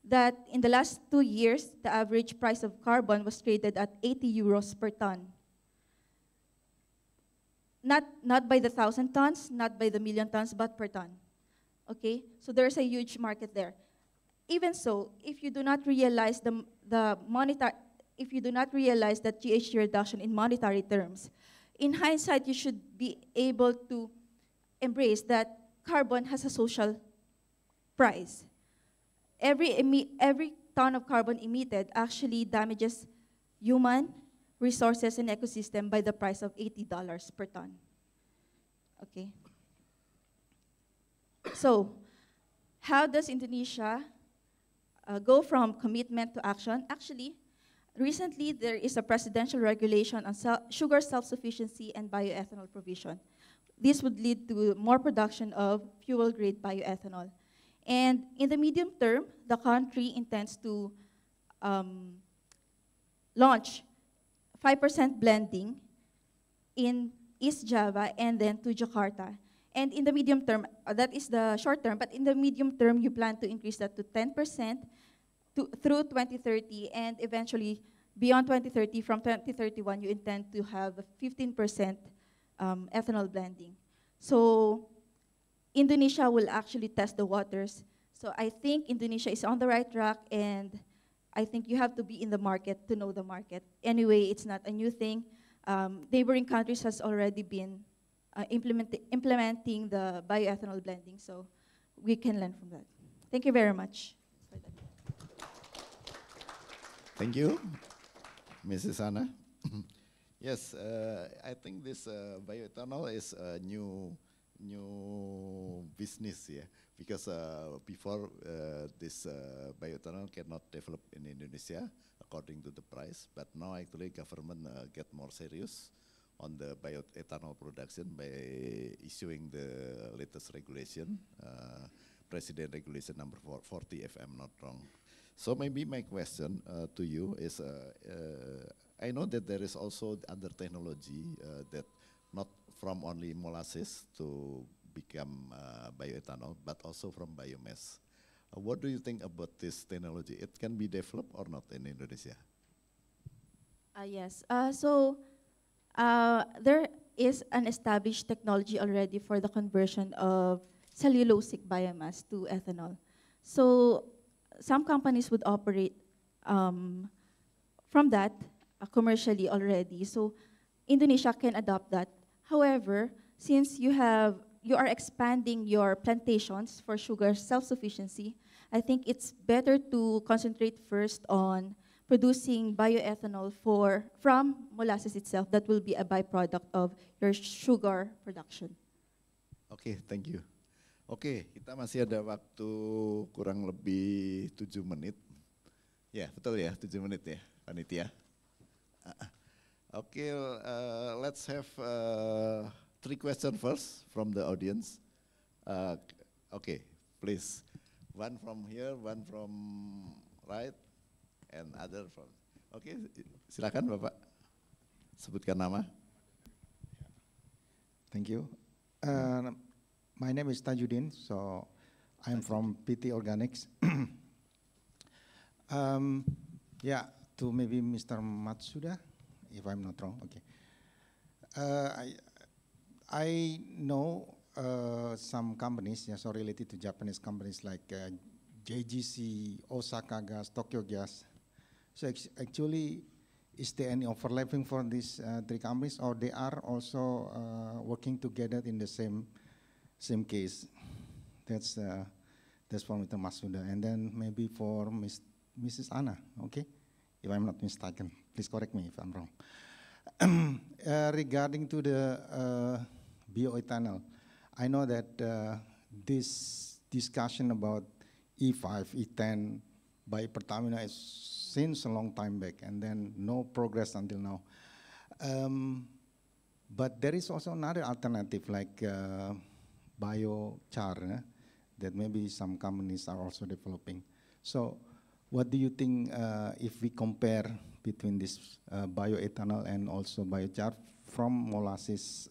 S8: that in the last 2 years, the average price of carbon was traded at 80 euros per ton. Not by the 1,000 tons, not by the million tons, but per ton. Okay, so there's a huge market there. Even so, if you do not realize if you do not realize that GHG reduction in monetary terms, in hindsight, you should be able to embrace that carbon has a social price. Every ton of carbon emitted actually damages human resources and ecosystem by the price of $80 per ton. Okay. So, how does Indonesia go from commitment to action? Actually, recently there is a presidential regulation on sugar self-sufficiency and bioethanol provision. This would lead to more production of fuel-grade bioethanol. And in the medium term, the country intends to launch 5% blending in East Java and then to Jakarta. And in the medium term, that is the short term, but in the medium term, you plan to increase that to 10% through 2030, and eventually beyond 2030, from 2031, you intend to have a 15% ethanol blending. So Indonesia will actually test the waters. So I think Indonesia is on the right track, and I think you have to be in the market to know the market. Anyway, it's not a new thing. Neighboring countries has already been implementing the bioethanol blending, so we can learn from that. Thank you very much.
S1: Thank you, Mrs. Anna. Yes, I think this bioethanol is a new business, yeah, because before this bioethanol cannot develop in Indonesia according to the price, but now actually government get more serious on the bioethanol production by issuing the latest regulation, President Regulation number 40, if I'm not wrong. So maybe my question to you is, I know that there is also other technology that not from only molasses to become bioethanol, but also from biomass. What do you think about this technology? It can be developed or not in Indonesia?
S8: Yes, so there is an established technology already for the conversion of cellulosic biomass to ethanol. So some companies would operate from that commercially already. So Indonesia can adopt that. However, since you are expanding your plantations for sugar self-sufficiency, I think it's better to concentrate first on producing bioethanol from molasses itself. That will be a byproduct of your sugar production.
S1: Oke, thank you. Oke, kita masih ada waktu kurang lebih 7 menit. Ya, betul ya, 7 menit ya, panitia. Oke, let's have 3 questions first from the audience. Okay, please. One from here, one from right, and other from. Oke, silakan Bapak. Sebutkan nama.
S9: Thank you. My name is Tajuddin, so I'm from PT Organics. Yeah, to maybe Mr. Matsuda, if I'm not wrong. Okay. I know some companies, so related to Japanese companies like JGC, Osaka Gas, Tokyo Gas. So actually, is there any overlapping for these 3 companies, or they are also working together in the same case? That's for Mr. Matsuda, and then maybe for Mrs. Anna. Okay, if I'm not mistaken, please correct me if I'm wrong. Regarding to the bioethanol, I know that this discussion about E5, E10 by Pertamina is since a long time back, and then no progress until now. But there is also another alternative like biochar that maybe some companies are also developing. So what do you think if we compare between this bioethanol and also biochar from molasses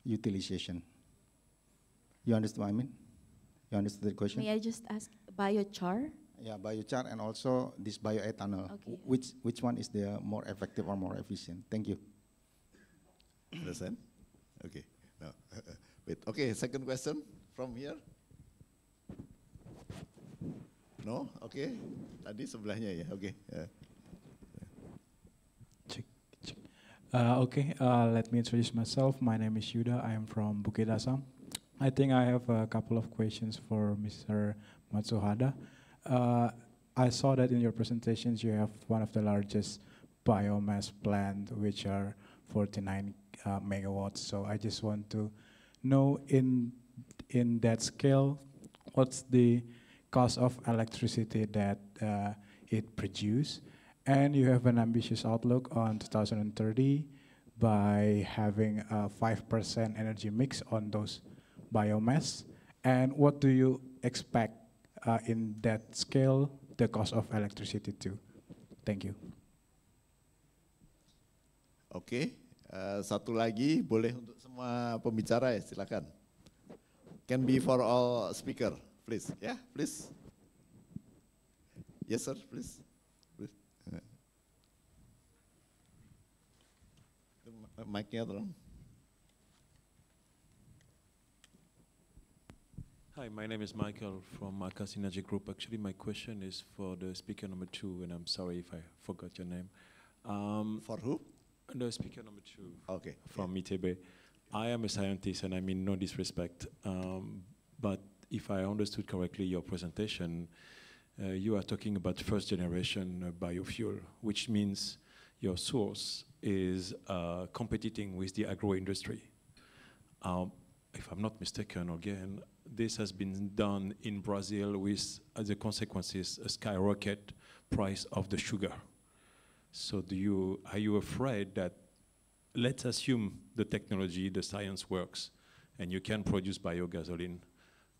S9: utilization? You understand what I mean? You understood the question?
S8: May I just ask, biochar?
S9: Yeah, biochar and also this bioethanol.
S8: Okay.
S9: Which one is the more effective or more efficient? Thank you.
S1: Understand? Okay. No. Wait. Okay. Second question from here. No. Okay. Tadi sebelahnya ya. Okay.
S10: Okay. Let me introduce myself. My name is Yuda. I am from Bukit Asam. I think I have a couple of questions for Mr. Matsuhada. I saw that in your presentations you have one of the largest biomass plant, which are 49 megawatts. So I just want to know in that scale, what's the cost of electricity that it produces? And you have an ambitious outlook on 2030 by having a 5% energy mix on those biomass. And what do you expect in that scale, the cost of electricity too? Thank you.
S1: Oke, satu lagi boleh untuk semua pembicara ya, silakan. Can be for all speaker, please. Yeah, please. Yes, sir, please. Mic-nya tolong.
S11: Hi, my name is Michael from Marcus Synergy Group. Actually, my question is for the speaker number 2, and I'm sorry if I forgot your name.
S1: For who?
S11: The speaker number 2.
S1: Okay.
S11: From ITB. I am a scientist, and I mean no disrespect, but if I understood correctly your presentation, you are talking about first generation biofuel, which means your source is competing with the agro industry. If I'm not mistaken, again, this has been done in Brazil with, as a consequences, a skyrocket price of the sugar. So are you afraid that, let's assume the technology, the science works, and you can produce biogasoline,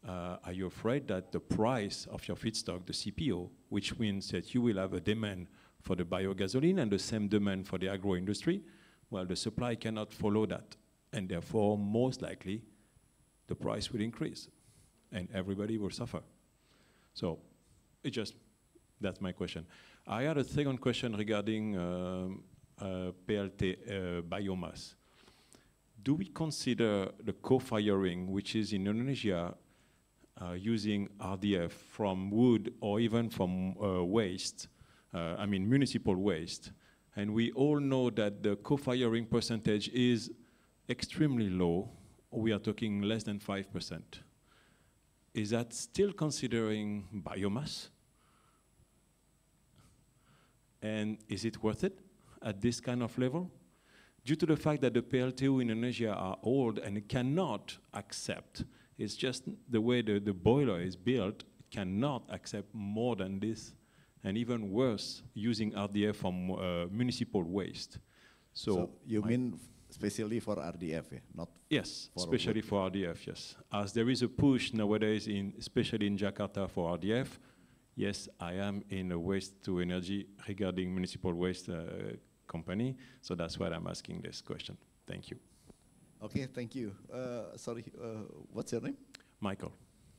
S11: are you afraid that the price of your feedstock, the CPO, which means that you will have a demand for the biogasoline and the same demand for the agro industry, well, the supply cannot follow that, and therefore, most likely, the price will increase, and everybody will suffer. So, that's my question. I had a second question regarding PLT biomass. Do we consider the co-firing, which is in Indonesia, using RDF from wood or even from waste, I mean municipal waste, and we all know that the co-firing percentage is extremely low. We are talking less than 5%. Is that still considering biomass? And is it worth it at this kind of level? Due to the fact that the PLTU in Indonesia are old and cannot accept, it's just the way the boiler is built, it cannot accept more than this, and even worse, using RDF from municipal waste. So
S1: you mean especially for RDF, not?
S11: Yes, especially for RDF, yes. As there is a push nowadays, especially in Jakarta, for RDF, yes, I am in a waste to energy regarding municipal waste company, so that's why I'm asking this question. Thank you.
S1: Okay, thank you. Sorry, what's your name?
S11: Michael.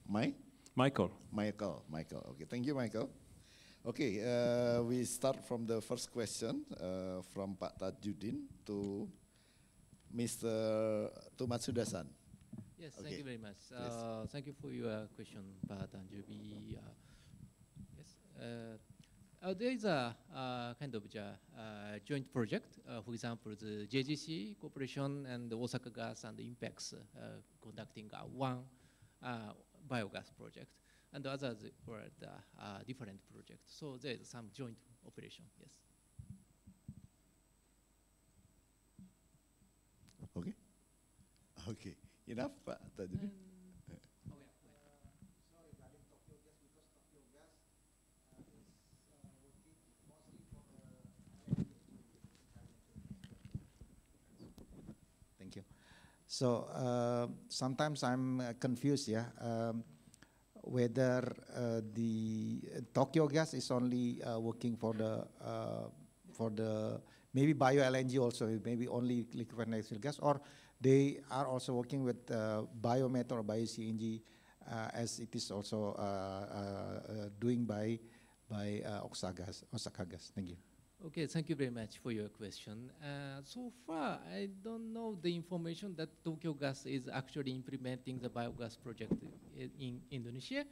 S1: Michael.
S11: Michael.
S1: Okay, thank you, Michael. Okay, we start from the first question from Pak Tajudin to Mr. Matsuda-san.
S7: Yes, thank you very much. Thank you for your question, Pak Tanjubi. There is a kind of joint project, for example, the JGC Corporation and the Osaka Gas and the INPEX conducting one biogas project, and the others were different projects. So there is some joint operation, yes.
S1: Okay. Okay. Enough, Pak Tajudin?
S9: Thank you. So sometimes I'm confused, whether the Tokyo Gas is only working for the maybe bio LNG also, maybe only liquefied natural gas, or they are also working with biomethane or bio CNG, as it is also doing by Osaka Gas. Thank you.
S7: Okay, thank you very much for your question. So far, I don't know the information that Tokyo Gas is actually implementing the biogas project in Indonesia,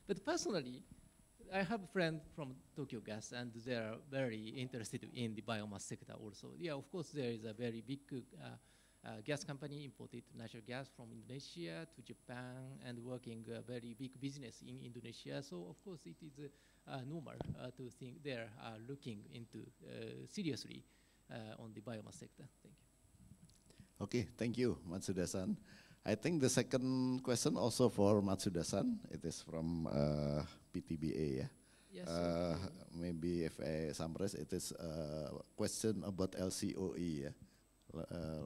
S7: but personally, I have a friend from Tokyo Gas, and they are very interested in the biomass sector also. Yeah, of course, there is a very big gas company imported natural gas from Indonesia to Japan and working a very big business in Indonesia. So, of course, it is normal to think they are looking into seriously on the biomass sector. Thank you.
S1: Okay, thank you, Matsuda-san. I think the second question also for Matsuda-san. It is from PTBA, yeah?
S7: Yes.
S1: Maybe if I summarize, it is a question about LCOE, yeah?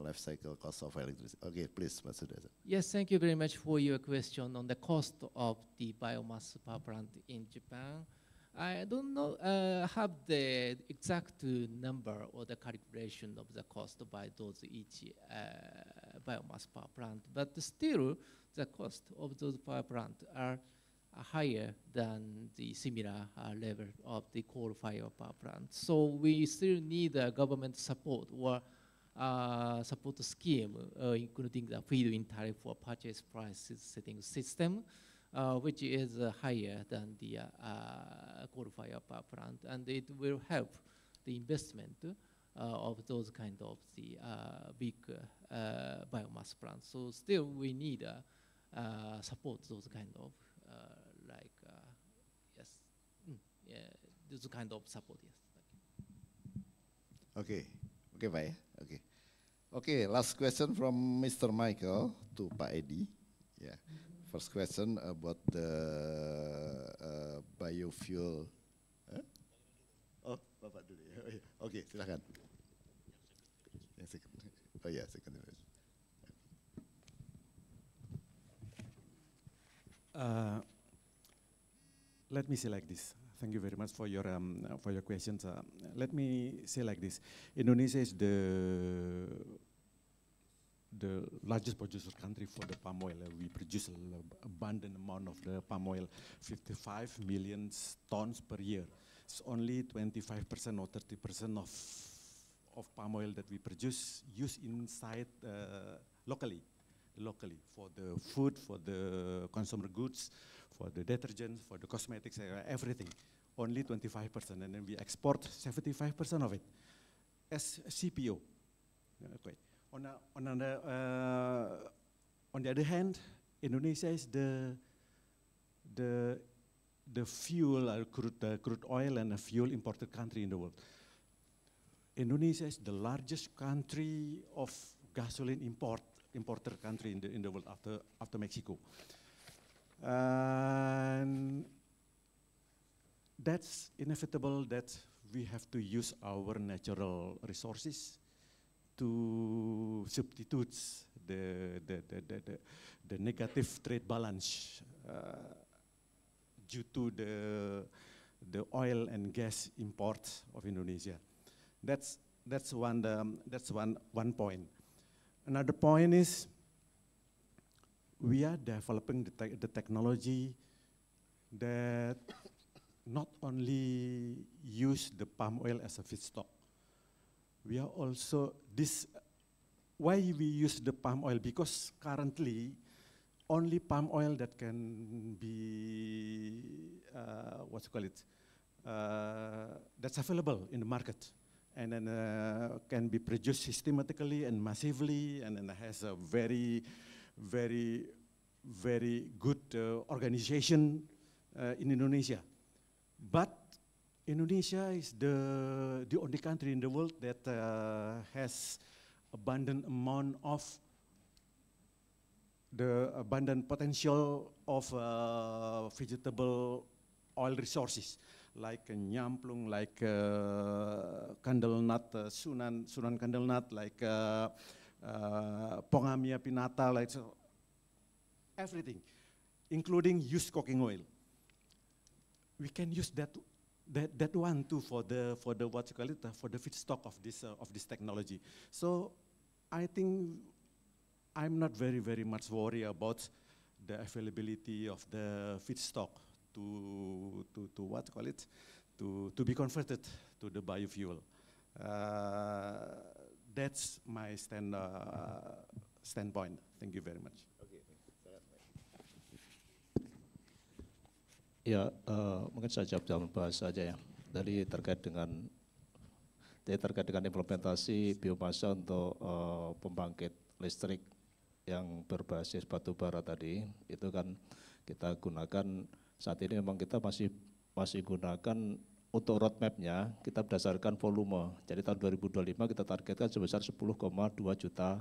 S1: Life cycle cost of electricity. Okay, please, Matsuda-san.
S7: Yes, thank you very much for your question on the cost of the biomass power plant in Japan. I don't know, have the exact number or the calculation of the cost by those each biomass power plant, but still the cost of those power plants are higher than the similar level of the coal-fired power plant. So we still need government support or support scheme, including the feed-in tariff for purchase price setting system, which is higher than the coal-fired power plant, and it will help the investment of those kind of the big biomass plants. So still we need support those kind of those kind of support, yes.
S1: Okay, Pak ya. Okay, last question from Mr. Michael to Pak Edi. Yeah, first question about the biofuel. Oh, Bapak dulu ya. Oke, silakan. Oh ya, second.
S3: Let me say like this. Thank you very much for your questions. Let me say like this. Indonesia is the largest producer country for the palm oil. We produce an abundant amount of the palm oil, 55 million tons per year. It's only 25% or 30% of palm oil that we produce used inside locally for the food, for the consumer goods, for the detergents, for the cosmetics, everything. Only 25%, and then we export 75% of it as CPO. Okay. On the other hand, Indonesia is the fuel, crude oil and a fuel imported country in the world. Indonesia is the largest country of gasoline importer country in the world after Mexico. And that's inevitable that we have to use our natural resources to substitute the negative trade balance due to the oil and gas imports of Indonesia. That's one point. Another point is we are developing the technology that not only use the palm oil as a feedstock. We are also why we use the palm oil? Because currently only palm oil that can be that's available in the market, and then can be produced systematically and massively, and then has a very good organization in Indonesia. But Indonesia is the only country in the world that has abundant amount of the abundant potential of vegetable oil resources, like nyamplung, like candle nut, sunan candle nut, like Pongamia pinnata, like everything, including used cooking oil. We can use that one too for the for the feedstock of this technology. So I think I'm not very much worried about the availability of the feedstock to be converted to the biofuel. That's my standpoint. Thank you very much.
S2: Ya, mungkin saya jawab dalam bahasa aja ya. Dari terkait dengan implementasi biomasa untuk pembangkit listrik yang berbasis batu bara tadi, itu kan kita gunakan saat ini memang kita masih gunakan untuk roadmap-nya kita berdasarkan volume. Jadi tahun 2025 kita targetkan sebesar 10,2 juta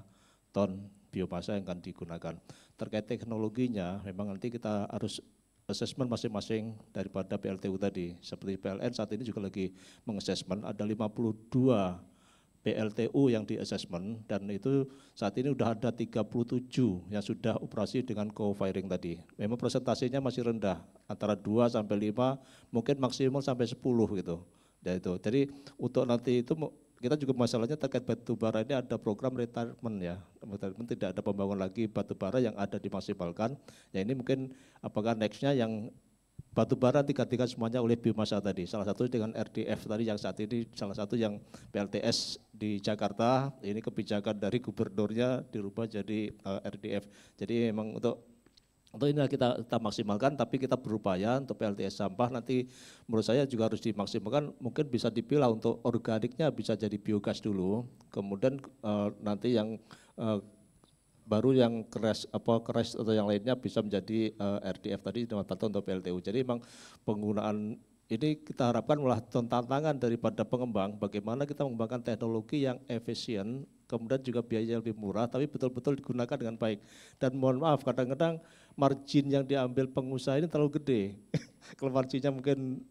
S2: ton biomasa yang akan digunakan. Terkait teknologinya memang nanti kita harus assessment masing-masing daripada PLTU tadi. Seperti PLN saat ini juga lagi mengassessment, ada 52 PLTU yang di assessment, dan itu saat ini sudah ada 37 yang sudah operasi dengan co-firing tadi. Memang presentasinya masih rendah, antara 2 sampai 5, mungkin maksimal sampai 10 gitu. Dan itu. Jadi untuk nanti itu kita juga masalahnya terkait batu bara ini ada program retirement ya, retirement tidak ada pembangunan lagi batu bara yang ada dimaksimalkan. Ya ini mungkin apakah nextnya yang batu bara digantikan semuanya oleh biomasa tadi. Salah satu dengan RDF tadi yang saat ini salah satu yang PLTS di Jakarta, ini kebijakan dari gubernurnya dirubah jadi RDF. Jadi memang untuk ini kita maksimalkan, tapi kita berupaya untuk PLTS sampah nanti menurut saya juga harus dimaksimalkan, mungkin bisa dipilah untuk organiknya bisa jadi biogas dulu, kemudian nanti yang baru yang keras atau yang lainnya bisa menjadi RDF tadi dimanfaatkan untuk PLTU. Jadi memang penggunaan ini kita harapkan malah tantangan daripada pengembang, bagaimana kita mengembangkan teknologi yang efisien, kemudian juga biaya lebih murah, tapi betul-betul digunakan dengan baik. Dan mohon maaf, kadang-kadang margin yang diambil pengusaha ini terlalu gede. Kalau marginnya mungkin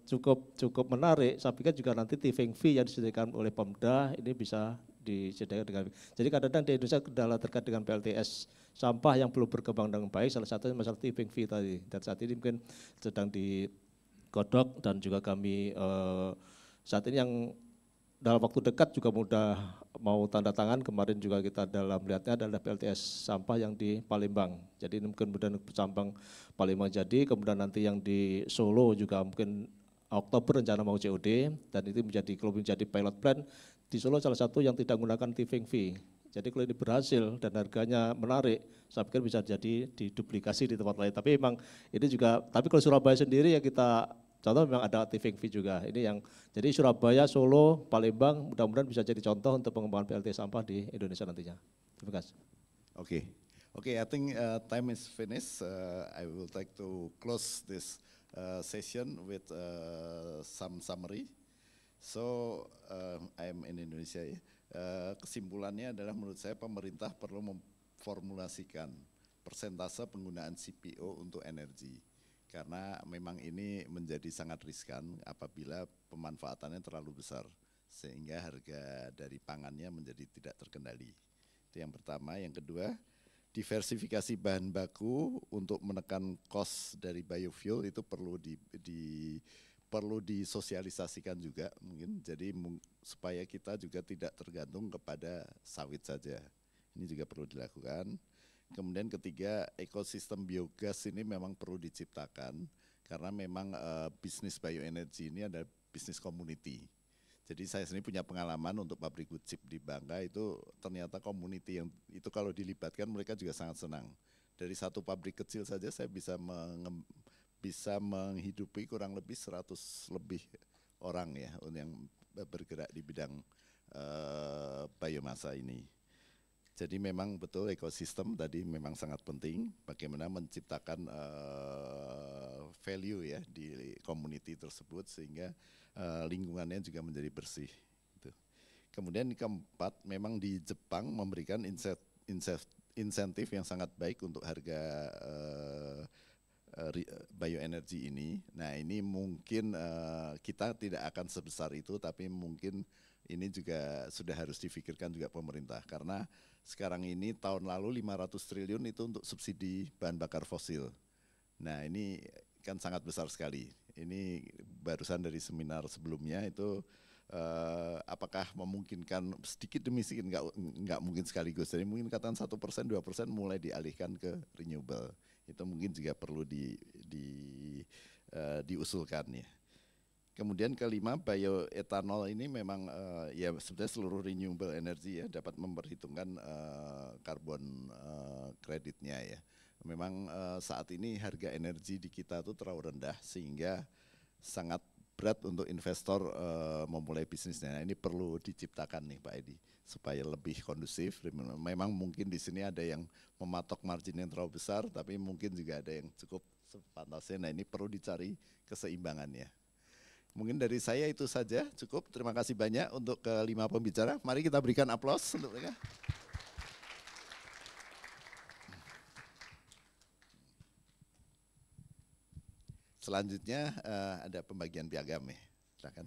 S2: cukup menarik, saya pikir juga nanti tipping fee yang disediakan oleh Pemda ini bisa disediakan dengan baik. Jadi kadang-kadang di Indonesia kendala terkait dengan PLTS sampah yang belum berkembang dengan baik, salah satunya masalah tipping fee tadi. Dan saat ini mungkin sedang digodok dan juga kami saat ini yang dalam waktu dekat juga mudah mau tanda tangan, kemarin juga kita dalam melihatnya adalah PLTS sampah yang di Palembang. Jadi ini mungkin kemudian Sampang Palembang jadi, kemudian nanti yang di Solo juga mungkin Oktober rencana mau COD, dan itu kalau menjadi pilot plan di Solo salah satu yang tidak menggunakan tipping fee. Jadi kalau ini berhasil dan harganya menarik, saya pikir bisa jadi diduplikasi di tempat lain. Tapi memang ini juga, tapi kalau Surabaya sendiri ya kita contoh memang ada tipping fee juga. Ini yang jadi Surabaya, Solo, Palembang mudah-mudahan bisa jadi contoh untuk pengembangan PLT sampah di Indonesia nantinya. Terima kasih.
S1: Okay, I think time is finished. I will like to close this session with some summary. So I'm in Indonesia ya. Kesimpulannya adalah menurut saya pemerintah perlu memformulasikan persentase penggunaan CPO untuk energi. Karena memang ini menjadi sangat riskan apabila pemanfaatannya terlalu besar sehingga harga dari pangannya menjadi tidak terkendali. Itu yang pertama. Yang kedua, diversifikasi bahan baku untuk menekan cost dari biofuel itu perlu disosialisasikan juga mungkin. Jadi supaya kita juga tidak tergantung kepada sawit saja. Ini juga perlu dilakukan. Kemudian ketiga, ekosistem biogas ini memang perlu diciptakan karena memang bisnis bioenergi ini adalah bisnis community. Jadi saya sendiri punya pengalaman untuk pabrik wood chip di Bangka itu ternyata community yang itu kalau dilibatkan mereka juga sangat senang. Dari satu pabrik kecil saja saya bisa menghidupi kurang lebih 100 lebih orang ya yang bergerak di bidang biomasa ini. Jadi memang betul ekosistem tadi memang sangat penting, bagaimana menciptakan value ya di community tersebut sehingga lingkungannya juga menjadi bersih. Gitu. Kemudian keempat, memang di Jepang memberikan insentif yang sangat baik untuk harga bioenergi ini. Nah ini mungkin kita tidak akan sebesar itu, tapi mungkin ini juga sudah harus difikirkan juga pemerintah karena sekarang ini tahun lalu 500 triliun itu untuk subsidi bahan bakar fosil. Nah ini kan sangat besar sekali. Ini barusan dari seminar sebelumnya itu apakah memungkinkan sedikit demi sedikit, enggak mungkin sekaligus. Jadi mungkin katakan 1%, 2% mulai dialihkan ke renewable. Itu mungkin juga perlu diusulkan ya. Kemudian kelima, bioetanol ini memang ya sebenarnya seluruh renewable energy ya dapat memperhitungkan karbon kreditnya ya. Memang saat ini harga energi di kita tuh terlalu rendah sehingga sangat berat untuk investor memulai bisnisnya. Nah, ini perlu diciptakan nih Pak Edi supaya lebih kondusif. Memang mungkin di sini ada yang mematok margin yang terlalu besar, tapi mungkin juga ada yang cukup sepantasnya. Nah ini perlu dicari keseimbangannya. Mungkin dari saya itu saja cukup. Terima kasih banyak untuk kelima pembicara. Mari kita berikan aplaus untuk mereka. Selanjutnya ada pembagian piagam ya. Silakan.